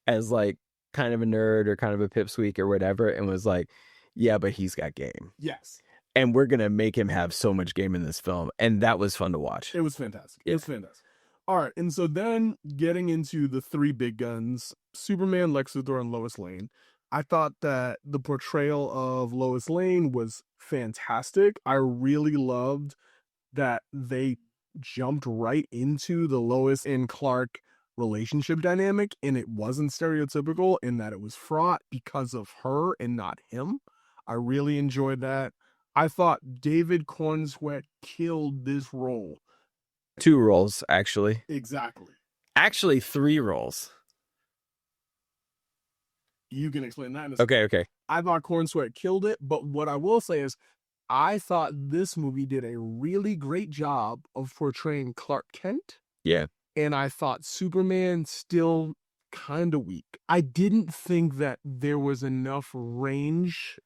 as like kind of a nerd or kind of a pipsqueak or whatever, and was like, yeah, but he's got game. Yes. And we're going to make him have so much game in this film. And that was fun to watch. It was fantastic. It was fantastic. All right. And so then getting into the three big guns, Superman, Lex Luthor, and Lois Lane. I thought that the portrayal of Lois Lane was fantastic. I really loved that they jumped right into the Lois and Clark relationship dynamic, and it wasn't stereotypical in that it was fraught because of her and not him. I really enjoyed that. I thought David Cornsweet killed this role. 2 roles, actually. Exactly. Actually, 3 roles. You can explain that in a second. Okay. I thought Corn Sweat killed it, but what I will say is I thought this movie did a really great job of portraying Clark Kent. Yeah. And I thought Superman still kind of weak. I didn't think that there was enough range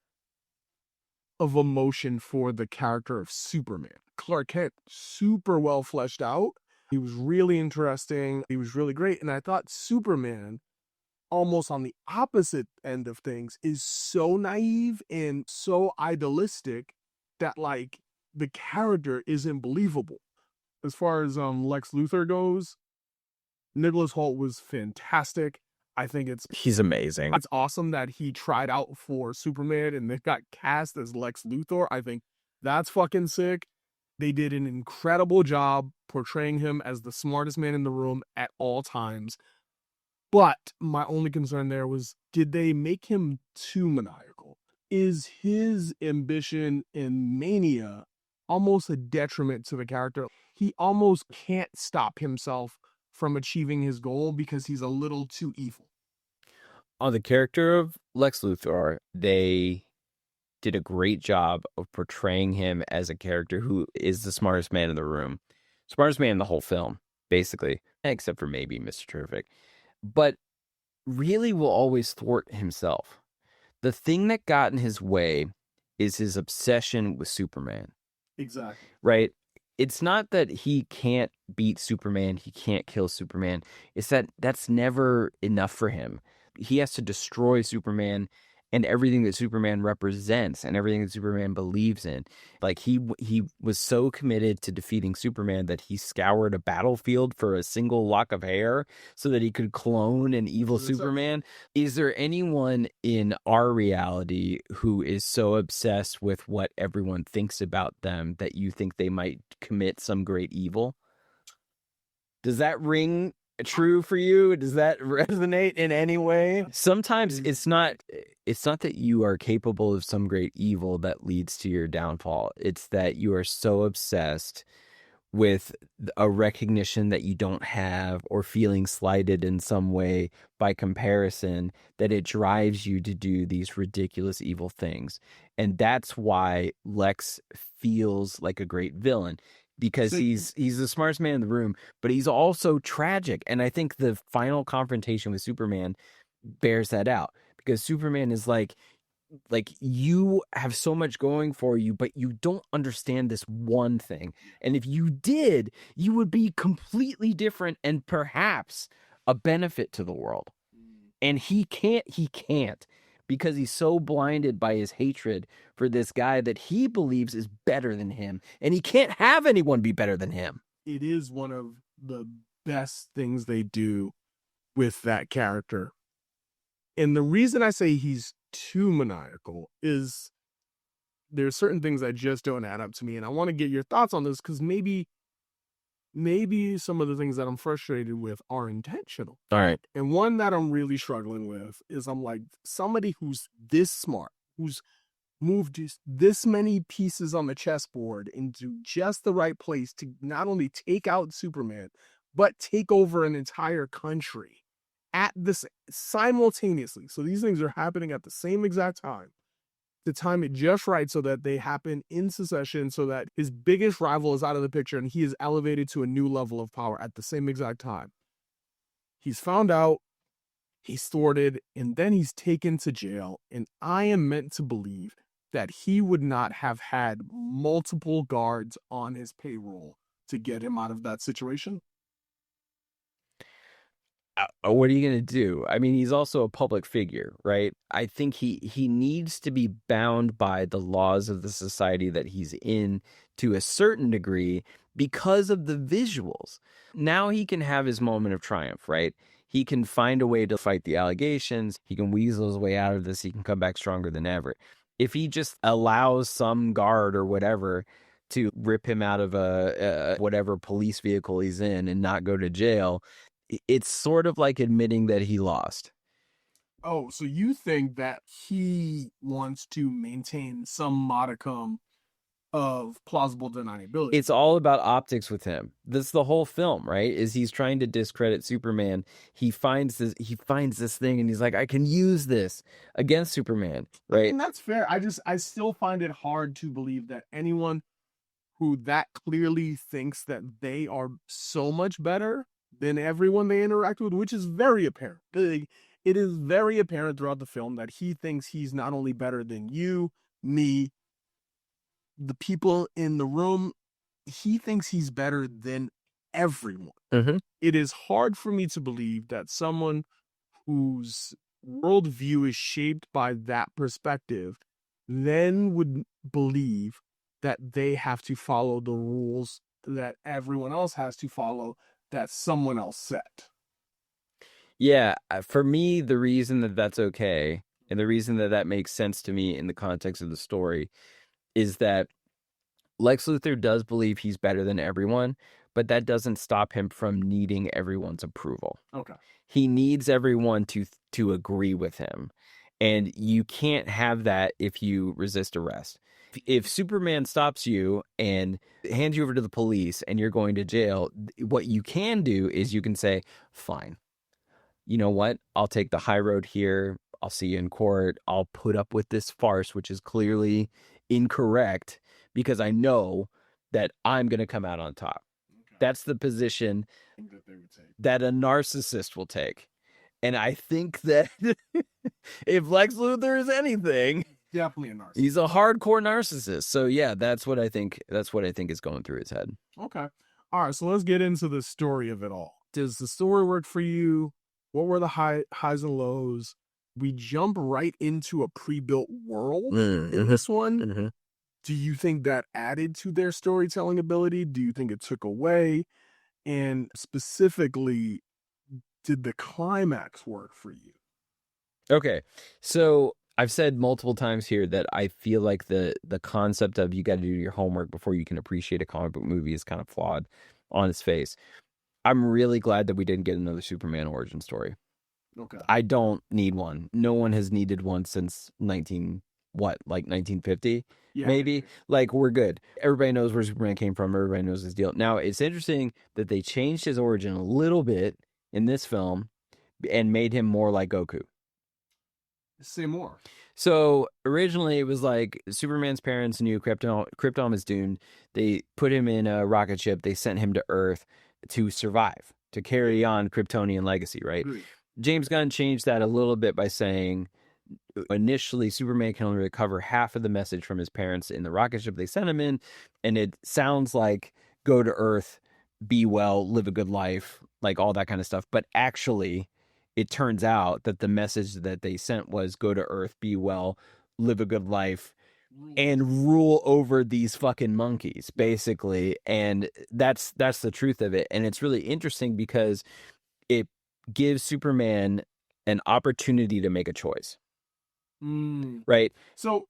of emotion for the character of Superman. Clark Kent, super well fleshed out. He was really interesting. He was really great. And I thought Superman, almost on the opposite end of things, is so naive and so idealistic that like the character isn't believable. As far as Lex Luthor goes, Nicholas Hoult was fantastic. I think He's amazing. it's awesome that he tried out for Superman and then got cast as Lex Luthor. I think that's fucking sick. They did an incredible job portraying him as the smartest man in the room at all times. But my only concern there was, did they make him too maniacal? Is his ambition and mania almost a detriment to the character? He almost can't stop himself from achieving his goal because he's a little too evil. On the character of Lex Luthor, they did a great job of portraying him as a character who is the smartest man in the room. Smartest man in the whole film, basically, except for maybe Mr. Terrific. But really will always thwart himself. The thing that got in his way is his obsession with Superman. Exactly. Right? It's not that he can't beat Superman, he can't kill Superman. It's that that's never enough for him. He has to destroy Superman and everything that Superman represents and everything that Superman believes in. Like he was so committed to defeating Superman that he scoured a battlefield for a single lock of hair so that he could clone an evil Superman. Is there anyone in our reality who is so obsessed with what everyone thinks about them that you think they might commit some great evil? Does that ring true for you? Does that resonate in any way? Sometimes it's not that you are capable of some great evil that leads to your downfall. It's that you are so obsessed with a recognition that you don't have or feeling slighted in some way by comparison that it drives you to do these ridiculous evil things. And that's why Lex feels like a great villain. Because he's the smartest man in the room, but he's also tragic. And I think the final confrontation with Superman bears that out. Because Superman is like you have so much going for you, but you don't understand this one thing. And if you did, you would be completely different and perhaps a benefit to the world. And he can't. Because he's so blinded by his hatred for this guy that he believes is better than him. And he can't have anyone be better than him. It is one of the best things they do with that character. And the reason I say he's too maniacal is there's certain things that just don't add up to me. And I want to get your thoughts on this because maybe some of the things that I'm frustrated with are intentional. All right. And one that I'm really struggling with is I'm like, somebody who's this smart, who's moved just this many pieces on the chessboard into just the right place to not only take out Superman, but take over an entire country at this simultaneously. So these things are happening at the same exact time. To time it just right so that they happen in succession so that his biggest rival is out of the picture and he is elevated to a new level of power at the same exact time. He's found out, he's thwarted, and then he's taken to jail. And I am meant to believe that he would not have had multiple guards on his payroll to get him out of that situation. What are you going to do? I mean, he's also a public figure, right? I think he needs to be bound by the laws of the society that he's in to a certain degree because of the visuals. Now he can have his moment of triumph, right? He can find a way to fight the allegations. He can weasel his way out of this. He can come back stronger than ever. If he just allows some guard or whatever to rip him out of a whatever police vehicle he's in and not go to jail, it's sort of like admitting that he lost. Oh, so you think that he wants to maintain some modicum of plausible deniability. It's all about optics with him. That's the whole film, right? Is he's trying to discredit Superman. He finds this thing and he's like, I can use this against Superman, right? And that's fair. I still find it hard to believe that anyone who that clearly thinks that they are so much better than everyone they interact with, which is very apparent. It is very apparent throughout the film that he thinks he's not only better than you, me, the people in the room. He thinks he's better than everyone. Mm-hmm. It is hard for me to believe that someone whose worldview is shaped by that perspective then would believe that they have to follow the rules that everyone else has to follow that someone else set. Yeah, for me, the reason that that's okay and the reason that that makes sense to me in the context of the story is that Lex Luthor does believe he's better than everyone, but that doesn't stop him from needing everyone's approval. Okay. He needs everyone to agree with him. And you can't have that if you resist arrest. If Superman stops you and hands you over to the police and you're going to jail, what you can do is you can say, fine, you know what? I'll take the high road here. I'll see you in court. I'll put up with this farce, which is clearly incorrect, because I know that I'm going to come out on top. Okay. That's the position that a narcissist will take. And I think that if Lex Luthor is anything, definitely a narcissist. He's a hardcore narcissist. So yeah, that's what I think is going through his head. Okay. All right, so let's get into the story of it all. Does the story work for you? What were the highs and lows? We jump right into a pre-built world in this one. Mm-hmm. Do you think that added to their storytelling ability? Do you think it took away? And specifically, did the climax work for you? Okay, so I've said multiple times here that I feel like the concept of you got to do your homework before you can appreciate a comic book movie is kind of flawed on its face. I'm really glad that we didn't get another Superman origin story. Okay. I don't need one. No one has needed one since 1950? Yeah. Maybe. Like, we're good. Everybody knows where Superman came from. Everybody knows his deal. Now, it's interesting that they changed his origin a little bit in this film and made him more like Goku. Say more. So originally it was like Superman's parents knew Krypton was doomed. They put him in a rocket ship. They sent him to Earth to survive, to carry on Kryptonian legacy, right? James Gunn changed that a little bit by saying initially Superman can only recover half of the message from his parents in the rocket ship they sent him in. And it sounds like go to Earth, be well, live a good life, like all that kind of stuff. But actually, it turns out that the message that they sent was go to Earth, be well, live a good life, and rule over these fucking monkeys, basically. And that's the truth of it. And it's really interesting because it gives Superman an opportunity to make a choice. Right? So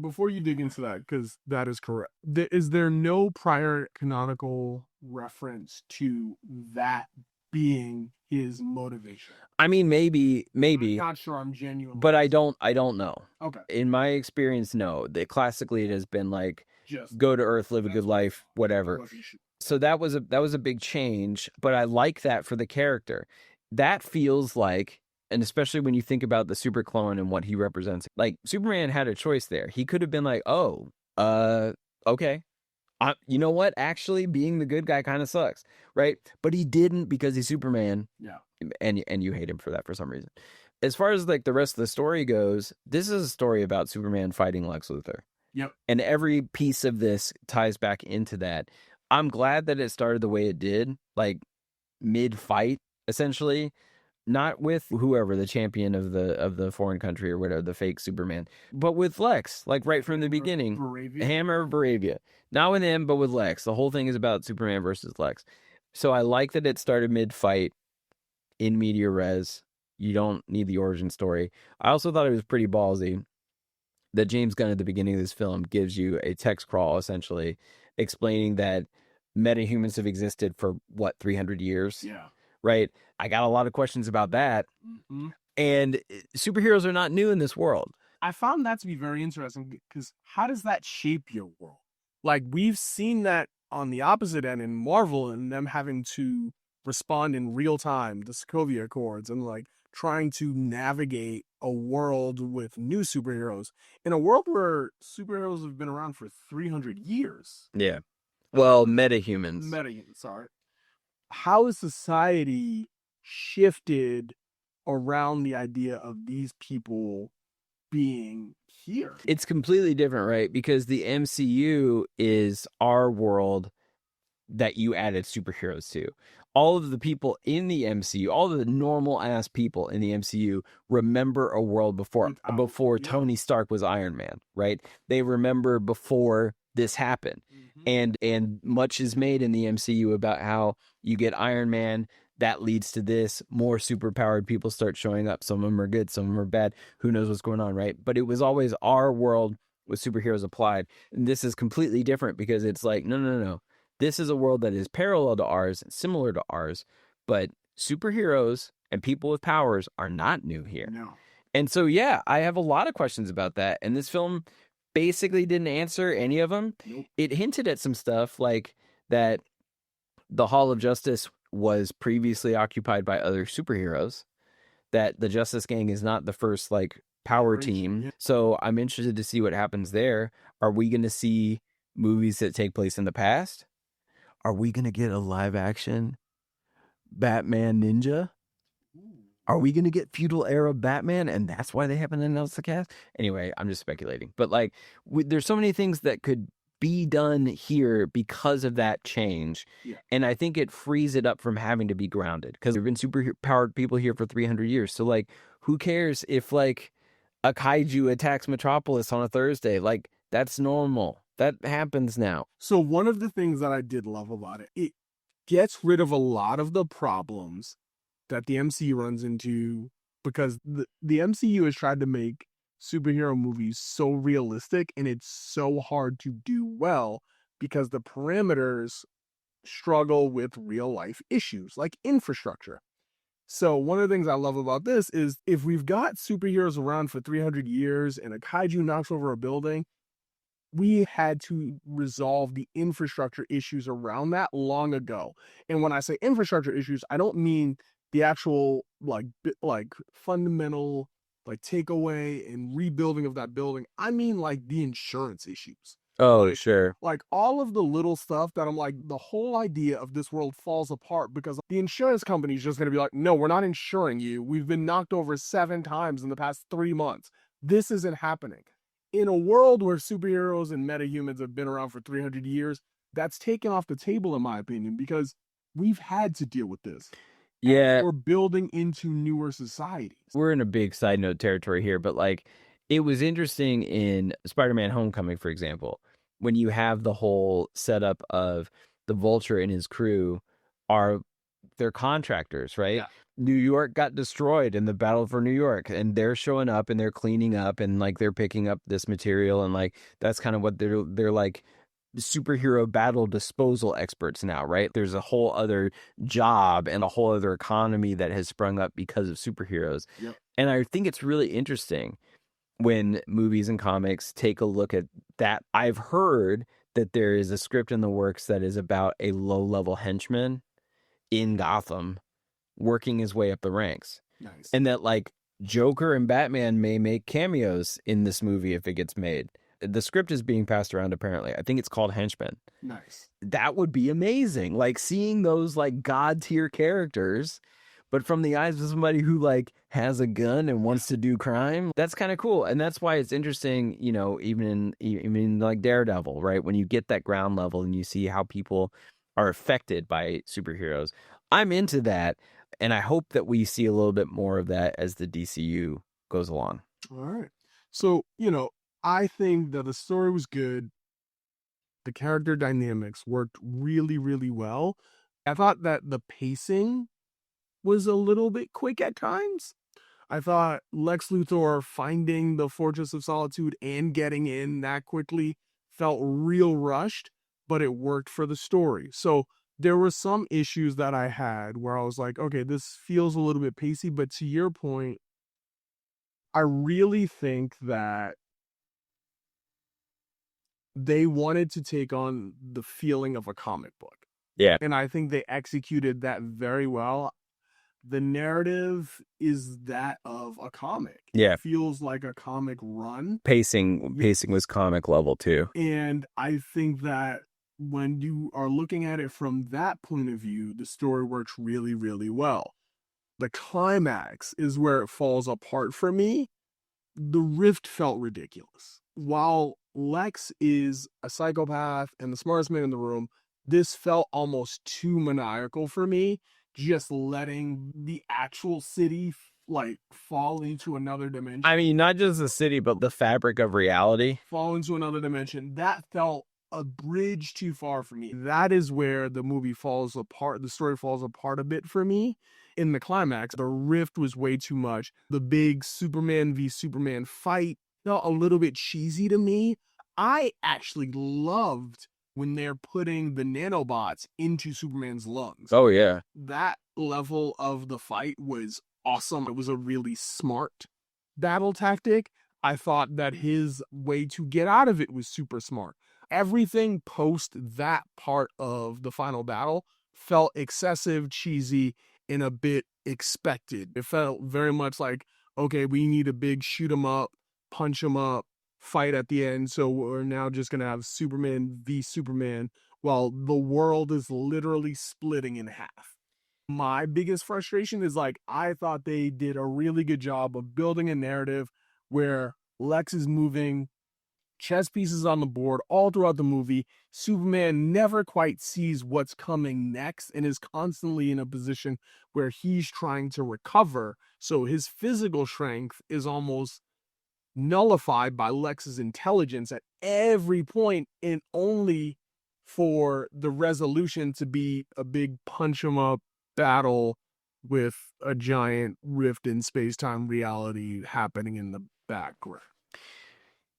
before you dig into that, because that is correct, is there no prior canonical reference to that being his motivation? I mean, maybe. I'm not sure. I'm genuine, but I don't know. Okay. In my experience, no. Classically, it has been like just go to Earth, live a good life, whatever. So that was a big change, but I like that for the character. That feels like, and especially when you think about the super clone and what he represents, like Superman had a choice there. He could have been like, okay. You know what? Actually, being the good guy kind of sucks, right? But he didn't because he's Superman. Yeah. And you hate him for that for some reason. As far as like the rest of the story goes, this is a story about Superman fighting Lex Luthor. Yep. And every piece of this ties back into that. I'm glad that it started the way it did, like mid-fight, essentially. Not with whoever, the champion of the foreign country or whatever, the fake Superman, but with Lex, like right from the beginning. Hammer of Baravia. Not with him, but with Lex. The whole thing is about Superman versus Lex. So I like that it started mid-fight in media res. You don't need the origin story. I also thought it was pretty ballsy that James Gunn at the beginning of this film gives you a text crawl, essentially, explaining that metahumans have existed for, 300 years? Yeah. Right? I got a lot of questions about that. Mm-hmm. And superheroes are not new in this world. I found that to be very interesting because how does that shape your world? Like, we've seen that on the opposite end in Marvel and them having to respond in real time, the Sokovia Accords, and like trying to navigate a world with new superheroes in a world where superheroes have been around for 300 years. Yeah. Well, metahumans. Sorry. How has society shifted around the idea of these people being here? It's completely different, right? Because the MCU is our world that you added superheroes to. All of the people in the MCU, all of the normal ass people in the MCU remember a world before Tony Stark was Iron Man, right? They remember before this happened. And much is made in the MCU about how you get Iron Man, that leads to this, more superpowered people start showing up. Some of them are good, some of them are bad. Who knows what's going on, right? But it was always our world with superheroes applied. And this is completely different because it's like, no. This is a world that is parallel to ours, similar to ours, but superheroes and people with powers are not new here. No. And so, yeah, I have a lot of questions about that. And this film basically didn't answer any of them. Nope. It hinted at some stuff like that the Hall of Justice was previously occupied by other superheroes, that the Justice Gang is not the first like power team. Yeah. So I'm interested to see what happens there. Are we going to see movies that take place in the past? Are we going to get a live action Batman Ninja? Are we going to get feudal era Batman? And that's why they haven't announced the cast? Anyway, I'm just speculating. But like, there's so many things that could be done here because of that change. Yeah. And I think it frees it up from having to be grounded because there have been super powered people here for 300 years. So like, who cares if like a kaiju attacks Metropolis on a Thursday? Like, that's normal. That happens now. So one of the things that I did love about it, it gets rid of a lot of the problems that the MCU runs into, because the MCU has tried to make superhero movies so realistic, and it's so hard to do well because the parameters struggle with real life issues like infrastructure. So one of the things I love about this is if we've got superheroes around for 300 years and a kaiju knocks over a building, we had to resolve the infrastructure issues around that long ago. And when I say infrastructure issues, I don't mean the actual like fundamental like takeaway and rebuilding of that building. I mean like the insurance issues. Oh, sure. Like all of the little stuff that I'm like, the whole idea of this world falls apart because the insurance company is just going to be like, no, we're not insuring you. We've been knocked over 7 times in the past 3 months. This isn't happening. In a world where superheroes and metahumans have been around for 300 years, that's taken off the table, in my opinion, because we've had to deal with this. Yeah. And we're building into newer societies. We're in a big side note territory here, but like it was interesting in Spider-Man Homecoming, for example, when you have the whole setup of the Vulture and his crew they're contractors, right? Yeah. New York got destroyed in the battle for New York, and they're showing up and they're cleaning up and like they're picking up this material, and like that's kind of what they're like superhero battle disposal experts now, right? There's a whole other job and a whole other economy that has sprung up because of superheroes. Yep. And I think it's really interesting when movies and comics take a look at that. I've heard that there is a script in the works that is about a low-level henchman in Gotham working his way up the ranks. Nice. And that like Joker and Batman may make cameos in this movie if it gets made. The script is being passed around apparently. I think it's called Henchmen. Nice. That would be amazing. Like seeing those like god tier characters, but from the eyes of somebody who like has a gun and wants to do crime. That's kind of cool. And that's why it's interesting, you know, even in like Daredevil, right? When you get that ground level and you see how people are affected by superheroes. I'm into that. And I hope that we see a little bit more of that as the DCU goes along. All right. So, you know, I think that the story was good. The character dynamics worked really, really well. I thought that the pacing was a little bit quick at times. I thought Lex Luthor finding the Fortress of Solitude and getting in that quickly felt real rushed, but it worked for the story. So there were some issues that I had where I was like, okay, this feels a little bit pacey, but to your point, I really think that they wanted to take on the feeling of a comic book. Yeah. And I think they executed that very well. The narrative is that of a comic. Yeah. It feels like a comic run. Pacing was comic level too. And I think that when you are looking at it from that point of view, the story works really, really well. The climax is where it falls apart for me. The rift felt ridiculous. While Lex is a psychopath and the smartest man in the room, this felt almost too maniacal for me. Just letting the actual city like fall into another dimension. I mean, not just the city, but the fabric of reality. Fall into another dimension. That felt a bridge too far for me. That is where the movie falls apart. The story falls apart a bit for me. In the climax, the rift was way too much. The big Superman v Superman fight felt a little bit cheesy to me. I actually loved when they're putting the nanobots into Superman's lungs. Oh, yeah. That level of the fight was awesome. It was a really smart battle tactic. I thought that his way to get out of it was super smart. Everything post that part of the final battle felt excessive, cheesy, and a bit expected. It felt very much like, okay, we need a big shoot 'em up, punch 'em up fight at the end, so we're now just going to have Superman v Superman while the world is literally splitting in half. My biggest frustration is like, I thought they did a really good job of building a narrative where Lex is moving chess pieces on the board all throughout the movie. Superman never quite sees what's coming next and is constantly in a position where he's trying to recover. So his physical strength is almost nullified by Lex's intelligence at every point, and only for the resolution to be a big punch 'em up battle with a giant rift in space-time reality happening in the background.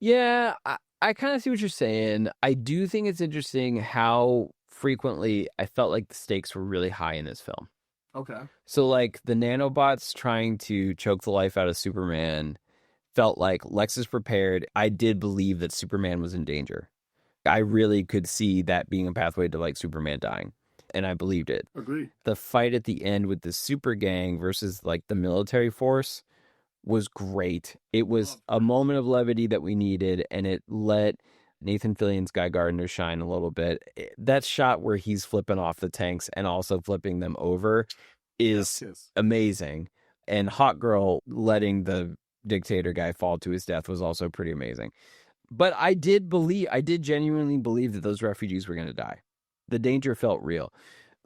Yeah, I kind of see what you're saying. I do think it's interesting how frequently I felt like the stakes were really high in this film. Okay. So, like, the nanobots trying to choke the life out of Superman felt like Lex is prepared. I did believe that Superman was in danger. I really could see that being a pathway to, like, Superman dying. And I believed it. Agree. The fight at the end with the super gang versus, like, the military force was great. It was a moment of levity that we needed, and it let Nathan Fillion's Guy Gardner shine a little bit. That shot where he's flipping off the tanks and also flipping them over is amazing. And Hot Girl letting the dictator guy fall to his death was also pretty amazing. But I did genuinely believe that those refugees were going to die. The danger felt real.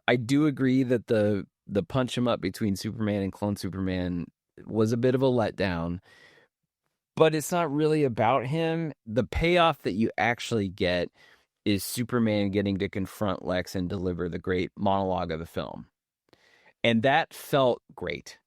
I do agree that the punch 'em up between Superman and Clone Superman was a bit of a letdown, but it's not really about him. The payoff that you actually get is Superman getting to confront Lex and deliver the great monologue of the film. And that felt great.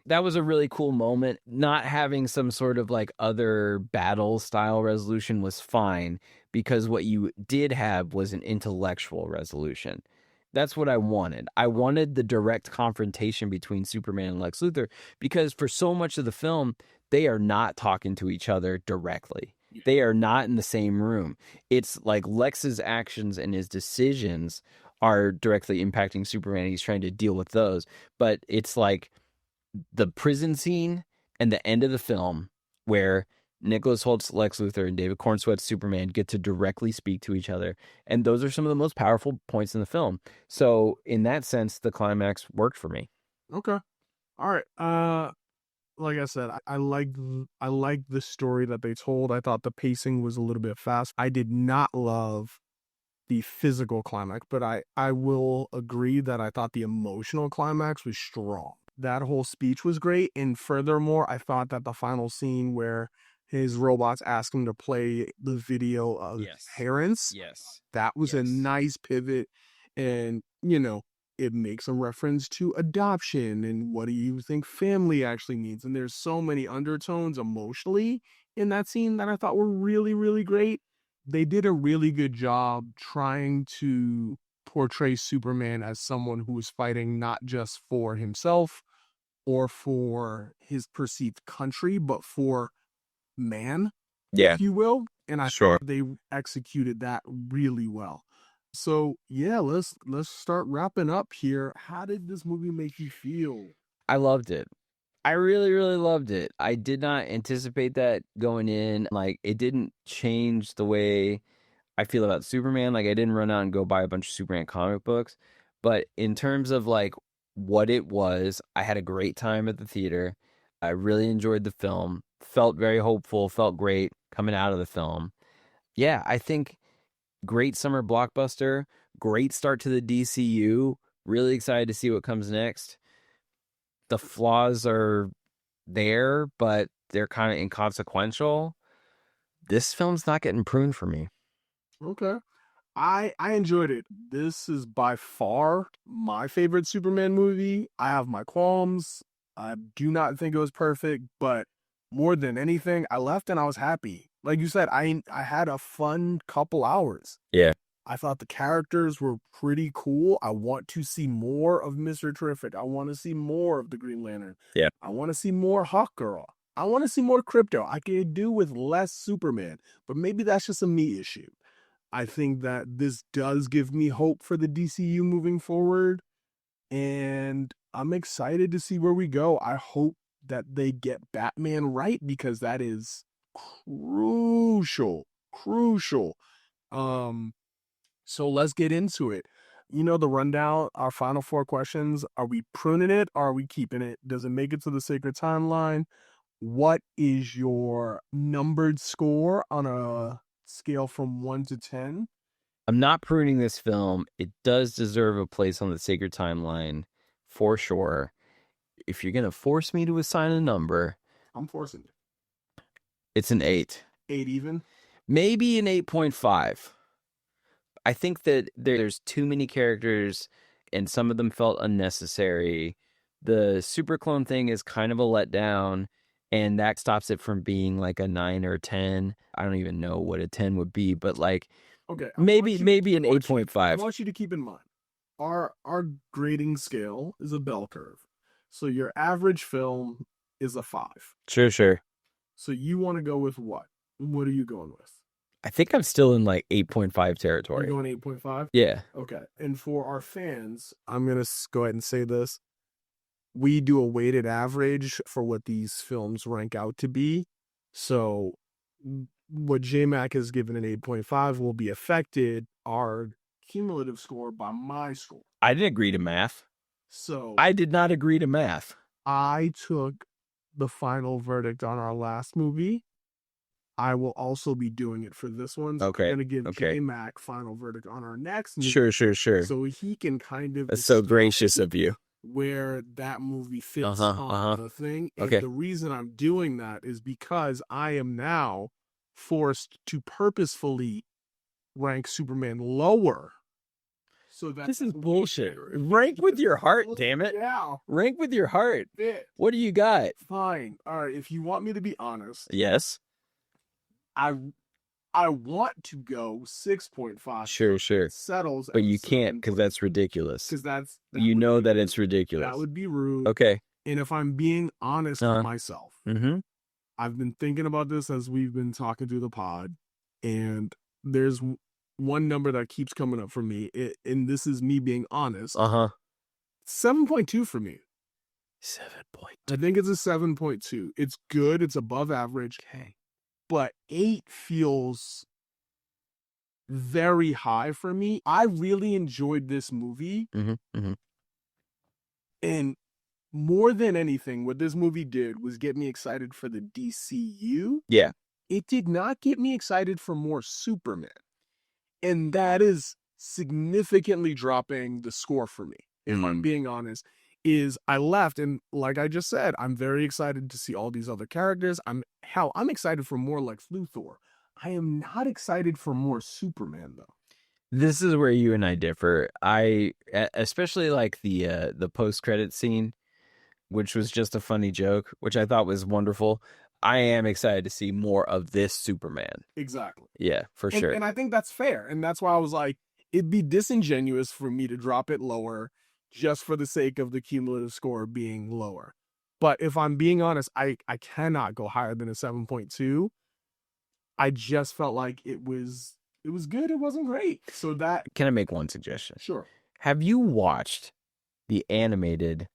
That was a really cool moment. Not having some sort of like other battle style resolution was fine, because what you did have was an intellectual resolution. That's what I wanted. I wanted the direct confrontation between Superman and Lex Luthor, because for so much of the film, they are not talking to each other directly. They are not in the same room. It's like Lex's actions and his decisions are directly impacting Superman. He's trying to deal with those. But it's like the prison scene and the end of the film where Nicholas Holt's Lex Luthor and David Cornsweet's Superman get to directly speak to each other. And those are some of the most powerful points in the film. So in that sense, the climax worked for me. Okay. All right. Like I said, I liked the story that they told. I thought the pacing was a little bit fast. I did not love the physical climax, but I will agree that I thought the emotional climax was strong. That whole speech was great. And furthermore, I thought that the final scene where his robots ask him to play the video of his parents, that was a nice pivot. And, you know, it makes a reference to adoption and what do you think family actually means. And there's so many undertones emotionally in that scene that I thought were really, really great. They did a really good job trying to portray Superman as someone who is fighting not just for himself or for his perceived country, but for man, if you will. And I Sure. thought they executed that really well. So yeah, let's start wrapping up here. How did this movie make you feel? I loved it. I really, really loved it. I did not anticipate that going in. Like, it didn't change the way I feel about Superman. Like, I didn't run out and go buy a bunch of Superman comic books. But in terms of like what it was, I had a great time at the theater. I really enjoyed the film. Felt very hopeful. Felt great coming out of the film. Yeah, I think great summer blockbuster. Great start to the DCU. Really excited to see what comes next. The flaws are there, but they're kind of inconsequential. This film's not getting pruned for me. Okay. I enjoyed it. This is by far my favorite Superman movie. I have my qualms. I do not think it was perfect, but more than anything, I left and I was happy. Like you said, I had a fun couple hours. Yeah. I thought the characters were pretty cool. I want to see more of Mr. Terrific. I want to see more of the Green Lantern. Yeah. I want to see more Hawkgirl. I want to see more Crypto. I could do with less Superman, but maybe that's just a me issue. I think that this does give me hope for the DCU moving forward, and I'm excited to see where we go. I hope that they get Batman right, because that is crucial. So let's get into it. You know the rundown, our final 4 questions. Are we pruning it or are we keeping it? Does it make it to the sacred timeline? What is your numbered score on a scale from 1 to 10? I'm not pruning this film. It does deserve a place on the sacred timeline for sure. If you're going to force me to assign a number, I'm forcing it. it's an 8. 8 even? Maybe an 8.5. I think that there's too many characters and some of them felt unnecessary. The super clone thing is kind of a letdown, and that stops it from being like a 9 or 10. I don't even know what a 10 would be, but like Okay. maybe an I 8.5. want you to keep in mind, our grading scale is a bell curve. So your average film is a 5. Sure. So you want to go with what? What are you going with? I think I'm still in like 8.5 territory. You're going 8.5? Yeah. Okay. And for our fans, I'm going to go ahead and say this. We do a weighted average for what these films rank out to be. So what J-Mac has given an 8.5 will be affected, our cumulative score, by my score. I didn't agree to math. So I did not agree to math. I took the final verdict on our last movie. I will also be doing it for this one. So Okay. I'm going to give Okay. J-Mac final verdict on our next movie. Sure. So he can kind of... That's so gracious of you. Where that movie fits Uh-huh. on the thing. And Okay. the reason I'm doing that is because I am now forced to purposefully rank Superman lower. So that This is bullshit. Rank with your heart, damn it. Yeah. Rank with your heart. Fit. What do you got? Fine. All right. If you want me to be honest, Yes. I want to go 6.5. Sure. Settles. But you can't, because that's ridiculous. Because that You know that it's ridiculous. That would be rude. Okay. And if I'm being honest with myself, Mm-hmm. I've been thinking about this as we've been talking through the pod, and there's one number that keeps coming up for me, and this is me being honest. 7.2 for me. 7.2. I think it's a 7.2. It's good. It's above average. Okay. But 8 feels very high for me. I really enjoyed this movie. Mm-hmm. And more than anything, what this movie did was get me excited for the DCU. Yeah. It did not get me excited for more Superman. And that is significantly dropping the score for me, if I'm being honest. Is I left, and like I just said, I'm very excited to see all these other characters. I'm excited for more Lex Luthor. I am not excited for more Superman, though. This is where you and I differ. Especially like the post-credit scene, which was just a funny joke, which I thought was wonderful. I am excited to see more of this Superman. Exactly. Yeah, for sure. And I think that's fair. And that's why I was like, it'd be disingenuous for me to drop it lower just for the sake of the cumulative score being lower. But if I'm being honest, I cannot go higher than a 7.2. I just felt like it was good. It wasn't great. So that Can I make one suggestion? sure. Have you watched the animated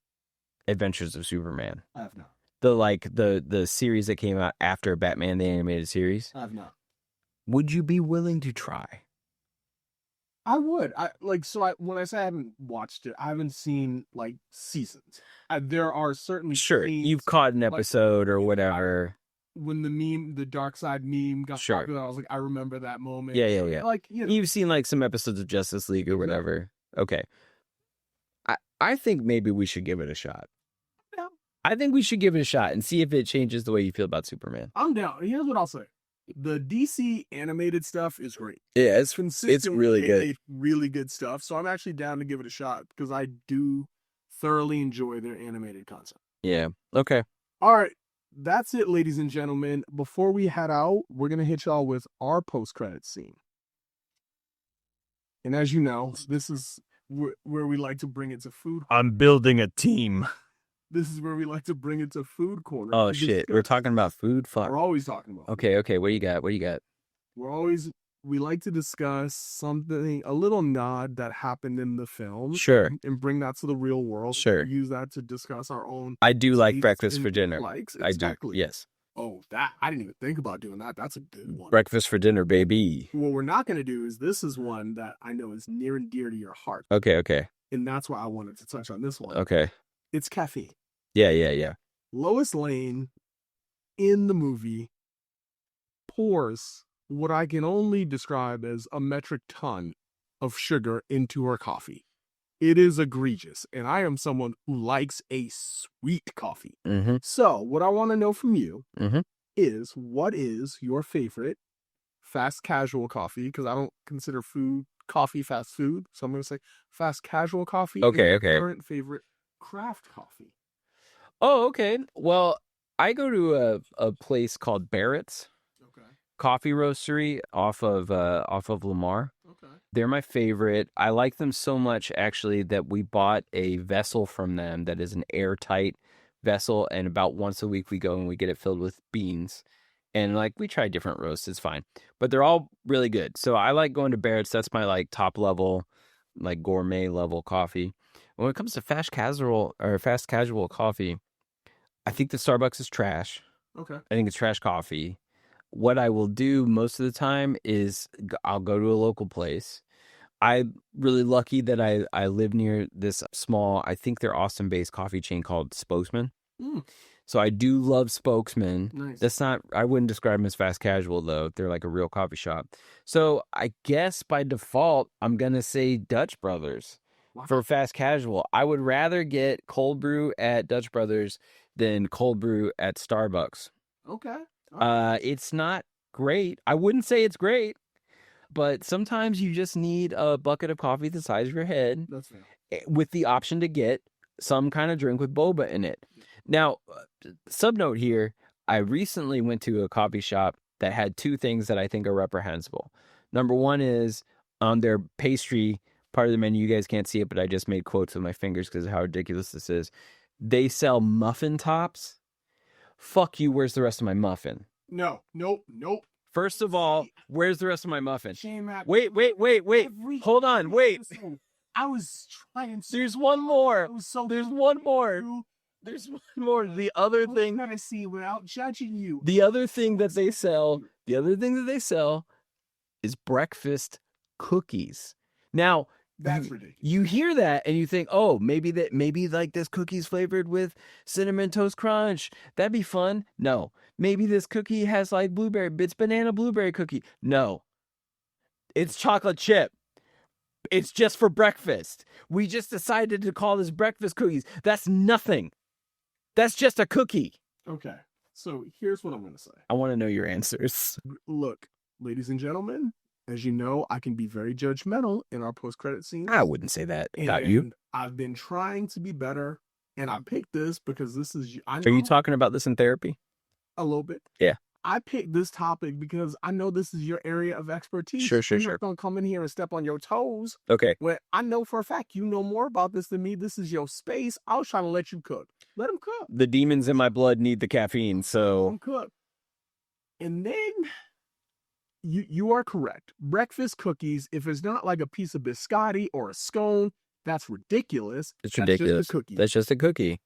Adventures of Superman? I have not. The series that came out after Batman the Animated Series? I have not. Would you be willing to try? I would. When I say I haven't watched it, I haven't seen like seasons. There are certainly Sure, scenes, you've caught an episode or whatever. when the dark side meme got Sure. popular, I was like, I remember that moment. Yeah. Like, You've seen like some episodes of Justice League or whatever. Okay. I think maybe we should give it a shot. Yeah. I think we should give it a shot and see if it changes the way you feel about Superman. I'm down. Here's what I'll say. The DC animated stuff is great. Yeah, it's Consistently, really they good. made really good stuff. So I'm actually down to give it a shot because I do thoroughly enjoy their animated content. Yeah. Okay. All right. That's it, ladies and gentlemen. Before we head out, we're going to hit y'all with our post-credits scene. And as you know, this is where we like to bring it to food. I'm building a team. This is where we like to bring it to food corner. Oh, to shit. discuss. We're talking about food? Fuck. We're always talking about food. Okay. What you got? We like to discuss something, a little nod that happened in the film. Sure. And bring that to the real world. Sure. Use that to discuss our own. I do like tastes breakfast and for dinner. likes. I Exactly. do. Yes. Oh, I didn't even think about doing that. That's a good one. Breakfast for dinner, baby. What we're not going to do is this is one that I know is near and dear to your heart. Okay. And that's why I wanted to touch on this one. Okay. It's caffeine. Yeah. Lois Lane in the movie pours what I can only describe as a metric ton of sugar into her coffee. It is egregious, and I am someone who likes a sweet coffee. Mm-hmm. So what I want to know from you Mm-hmm. is, what is your favorite fast casual coffee? Because I don't consider coffee fast food. So I'm going to say fast casual coffee. Okay. and your current favorite craft coffee. Oh, okay. Well, I go to a place called Barrett's Okay. Coffee Roastery off of Lamar. Okay. They're my favorite. I like them so much, actually, that we bought a vessel from them that is an airtight vessel, and about once a week we go and we get it filled with beans. And like we try different roasts, it's fine, but they're all really good. So I like going to Barrett's. That's my like top level, like gourmet level coffee. When it comes to fast casual coffee, I think the Starbucks is trash. Okay. I think it's trash coffee. What I will do most of the time is I'll go to a local place. I'm really lucky that I live near this small, I think they're Austin-based coffee chain called Spokesman. Mm. So I do love Spokesman. Nice. That's not, I wouldn't describe them as fast casual though. They're like a real coffee shop. So I guess by default, I'm going to say Dutch Brothers for fast casual. I would rather get cold brew at Dutch Brothers than cold brew at Starbucks. Okay. It's not great. I wouldn't say it's great, but sometimes you just need a bucket of coffee the size of your head That's fair. with the option to get some kind of drink with boba in it. Now, subnote here, I recently went to a coffee shop that had two things that I think are reprehensible. Number one is on their pastry part of the menu. You guys can't see it, but I just made quotes with my fingers because of how ridiculous this is. They sell muffin tops. Fuck you, where's the rest of my muffin? No. Nope. First of all, where's the rest of my muffin? J-Mac. Wait. Hold on, wait. I was trying to. There's one more. There's one more. There's one more. The other thing. I'm gonna see without judging you. The other thing that they sell is breakfast cookies. Now, That's ridiculous. you hear that and you think, oh, maybe like this cookie's flavored with cinnamon toast crunch. That'd be fun. No. Maybe this cookie has like it's banana blueberry cookie. No. It's chocolate chip. It's just for breakfast. We just decided to call this breakfast cookies. That's nothing. That's just a cookie. Okay. So here's what I'm gonna say. I want to know your answers. Look, ladies and gentlemen, as you know, I can be very judgmental in our post-credit scene. I wouldn't say that about you. I've been trying to be better, and I picked this because this is. Are you talking about this in therapy? A little bit. Yeah. I picked this topic because I know this is your area of expertise. Sure. I'm not gonna come in here and step on your toes. Okay. When I know for a fact you know more about this than me. This is your space. I was trying to let you cook. Let him cook. The demons in my blood need the caffeine, Let so him cook. And then you are correct. Breakfast cookies, if it's not like a piece of biscotti or a scone, that's ridiculous. It's That's ridiculous. just a cookie. That's just a cookie.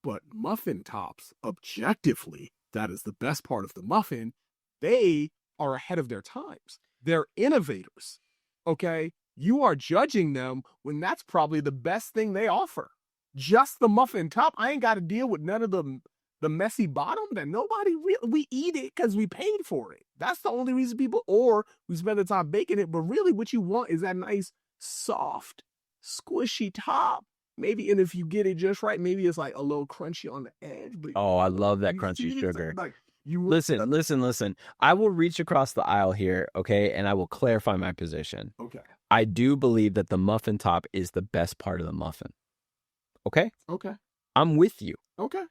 But muffin tops, objectively, that is the best part of the muffin. They are ahead of their times. They're innovators. Okay? You are judging them when that's probably the best thing they offer. Just the muffin top. I ain't got to deal with none of the messy bottom that nobody really, we eat it because we paid for it. That's the only reason people, or we spend the time baking it. But really what you want is that nice, soft, squishy top. Maybe, and if you get it just right, maybe it's like a little crunchy on the edge. But Oh, I love that you crunchy see, sugar. like you Listen. I will reach across the aisle here, okay, and I will clarify my position. Okay. I do believe that the muffin top is the best part of the muffin. Okay? Okay. I'm with you. Okay.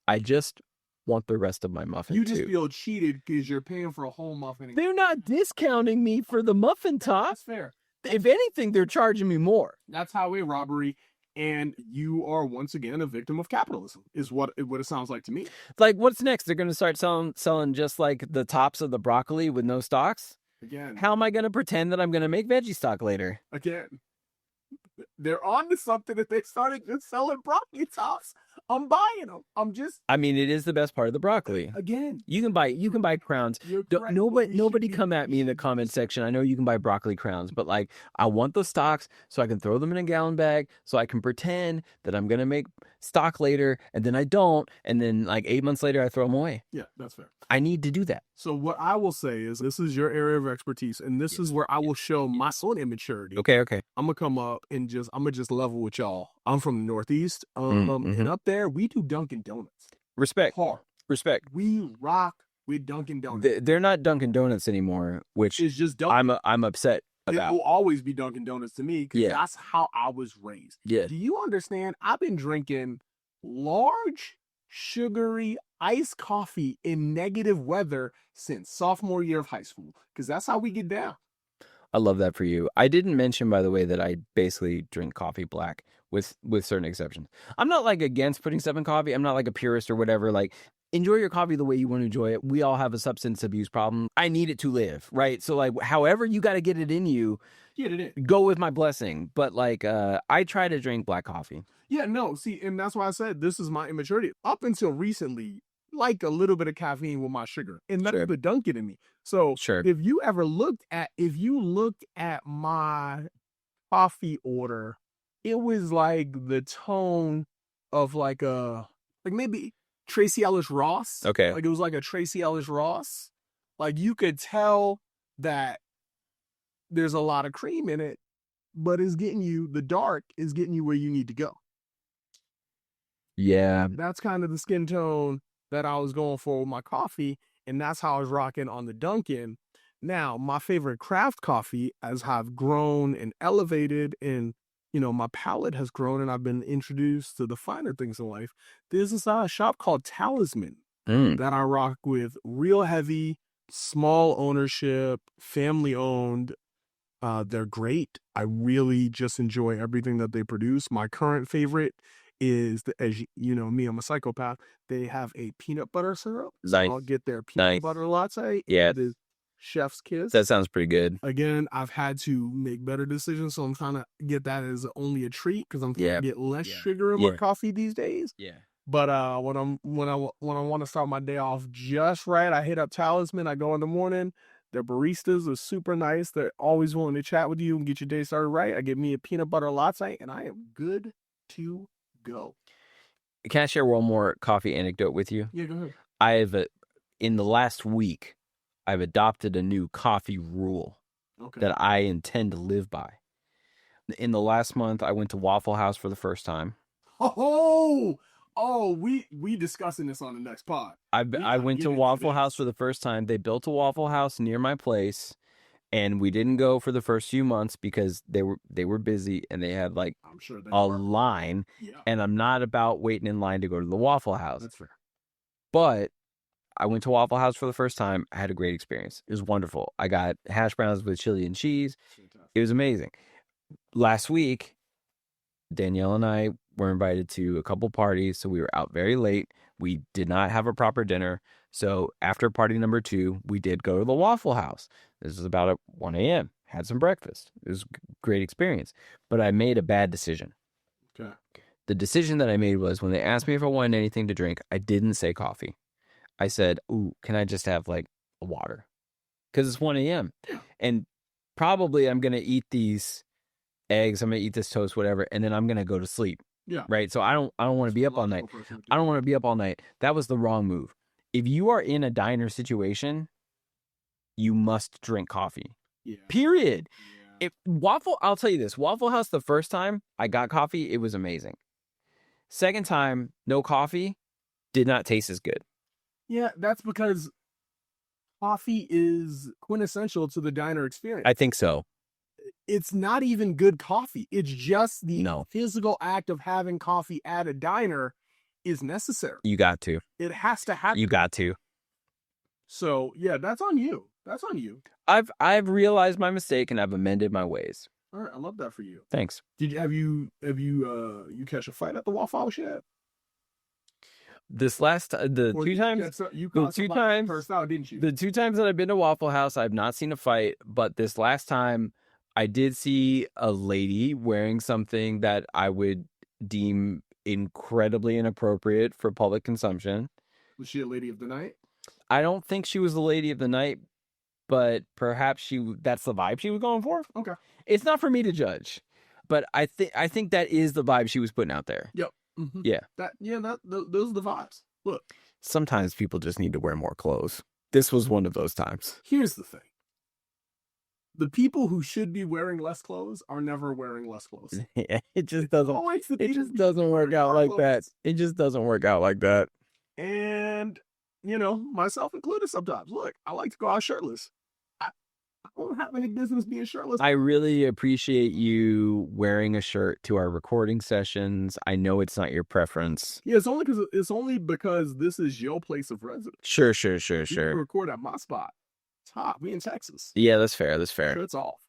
I just want the rest of my muffin You just too. feel cheated because you're paying for a whole muffin. They're not discounting me for the muffin top. That's fair. If anything, they're charging me more. That's highway robbery. And you are once again a victim of capitalism, is what it sounds like to me. Like, what's next? They're going to start selling just like the tops of the broccoli with no stalks? Again. How am I going to pretend that I'm going to make veggie stock later? Again. They're on to something that they started just selling broccoli tops. I'm buying them. I mean, it is the best part of the broccoli. Again. You can buy crowns. Nobody come at me in the comment section. I know you can buy broccoli crowns, but like, I want those stocks so I can throw them in a gallon bag so I can pretend that I'm going to make stock later, and then I don't, and then like 8 months later I throw them away. Yeah, that's fair. I need to do that. So what I will say is this is your area of expertise, and this is where I will show my own immaturity. Okay. I'm gonna come up and I'm gonna just level with y'all. I'm from the Northeast, and up there we do Dunkin' Donuts. Respect. Hard. Respect. We rock with Dunkin' Donuts. They're not Dunkin' Donuts anymore, which is just Dunkin'. I'm upset about. It will always be Dunkin' Donuts to me because that's how I was raised. Yeah. Do you understand? I've been drinking large, sugary iced coffee in negative weather since sophomore year of high school because that's how we get down. I love that for you. I didn't mention, by the way, that I basically drink coffee black with certain exceptions. I'm not like against putting stuff in coffee. I'm not like a purist or whatever. Like, enjoy your coffee the way you want to enjoy it. We all have a substance abuse problem. I need it to live, right? So like, however you got to get it in you, get it in. Go with my blessing. But like, I try to drink black coffee. Yeah, no, see, and that's why I said this is my immaturity. Up until recently, like a little bit of caffeine with my sugar, and that's the Dunkin' in me. So if you looked at my coffee order, it was like the tone of like maybe Tracy Ellis Ross. Okay. Like it was like a Tracy Ellis Ross. Like you could tell that there's a lot of cream in it, but the dark is getting you where you need to go. Yeah. That's kind of the skin tone that I was going for with my coffee, and that's how I was rocking on the Dunkin'. Now, my favorite craft coffee, as I've grown and elevated, and my palate has grown, and I've been introduced to the finer things in life. There's this shop called Talisman that I rock with. Real heavy, small ownership, family owned. They're great. I really just enjoy everything that they produce. My current favorite is as you know me, I'm a psychopath. They have a peanut butter syrup. So I'll get their peanut butter latte. Yeah. The chef's kiss. That sounds pretty good. Again, I've had to make better decisions, so I'm trying to get that as only a treat because I'm trying to get less sugar in my coffee these days. Yeah. But when I want to start my day off just right, I hit up Talisman. I go in the morning. Their baristas are super nice. They're always willing to chat with you and get your day started right. I get me a peanut butter latte, and I am good to go. Can I share one more coffee anecdote with you? Yeah, go ahead. In the last week, I've adopted a new coffee rule that I intend to live by. In the last month, I went to Waffle House for the first time. We discussing this on the next pod. I went to Waffle House for the first time. They built a Waffle House near my place, and we didn't go for the first few months because they were busy and they had like a line. Yeah. And I'm not about waiting in line to go to the Waffle House. That's fair. But I went to Waffle House for the first time. I had a great experience. It was wonderful. I got hash browns with chili and cheese. It was amazing. Last week, Danielle and I were invited to a couple parties, so we were out very late. We did not have a proper dinner. So after party number 2, we did go to the Waffle House. This was about at 1 a.m. Had some breakfast. It was a great experience. But I made a bad decision. Okay. The decision that I made was when they asked me if I wanted anything to drink, I didn't say coffee. I said, ooh, can I just have like a water? Because it's 1 a.m. And probably I'm going to eat these eggs. I'm going to eat this toast, whatever. And then I'm going to go to sleep. Yeah. Right. So I don't want to be up all night. I don't want to be up all night. That was the wrong move. If you are in a diner situation, you must drink coffee. Yeah. Period. Yeah. I'll tell you this, Waffle House, the first time I got coffee, it was amazing. Second time, no coffee, did not taste as good. Yeah, that's because coffee is quintessential to the diner experience. I think so. It's not even good coffee. It's just the No. physical act of having coffee at a diner is necessary. You got to. It has to happen. You got to. So yeah, that's on you. That's on you. I've realized my mistake and I've amended my ways. All right, I love that for you. Thanks. Have you catch a fight at the Waffle House yet? This last the Or two times the two times first out, didn't you? the two times that I've been to Waffle House, I've not seen a fight, but this last time I did see a lady wearing something that I would deem incredibly inappropriate for public consumption. Was she a lady of the night? I don't think she was the lady of the night, but perhaps that's the vibe she was going for. Okay. It's not for me to judge, but I think that is the vibe she was putting out there. Yep. Mm-hmm. Yeah. Those are the vibes. Look. Sometimes people just need to wear more clothes. This was one of those times. Here's the thing. The people who should be wearing less clothes are never wearing less clothes. Yeah, it just doesn't work out like that. It just doesn't work out like that. And, myself included sometimes. Look, I like to go out shirtless. I don't have any business being shirtless. I really appreciate you wearing a shirt to our recording sessions. I know it's not your preference. Yeah, it's only because this is your place of residence. Sure. You can record at my spot. It's hot. We in Texas. Yeah, that's fair. Shirts off.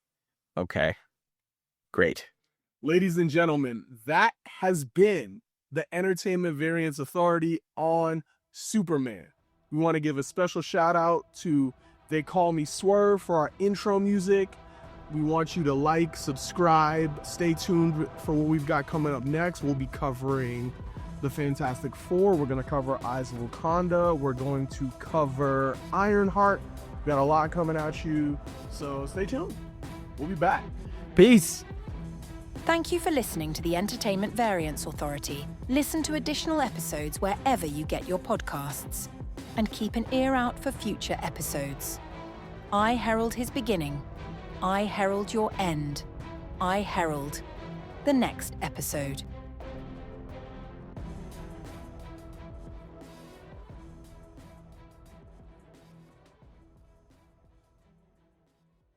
Okay. Great. Ladies and gentlemen, that has been the Entertainment Variance Authority on Superman. We want to give a special shout out to They Call Me Swerve for our intro music. We want you to like, subscribe, stay tuned for what we've got coming up next. We'll be covering the Fantastic Four. We're going to cover Eyes of Wakanda. We're going to cover Ironheart. We got a lot coming at you, so stay tuned. We'll be back. Peace. Thank you for listening to the Entertainment Variance Authority. Listen to additional episodes wherever you get your podcasts. And keep an ear out for future episodes. I herald his beginning. I herald your end. I herald the next episode.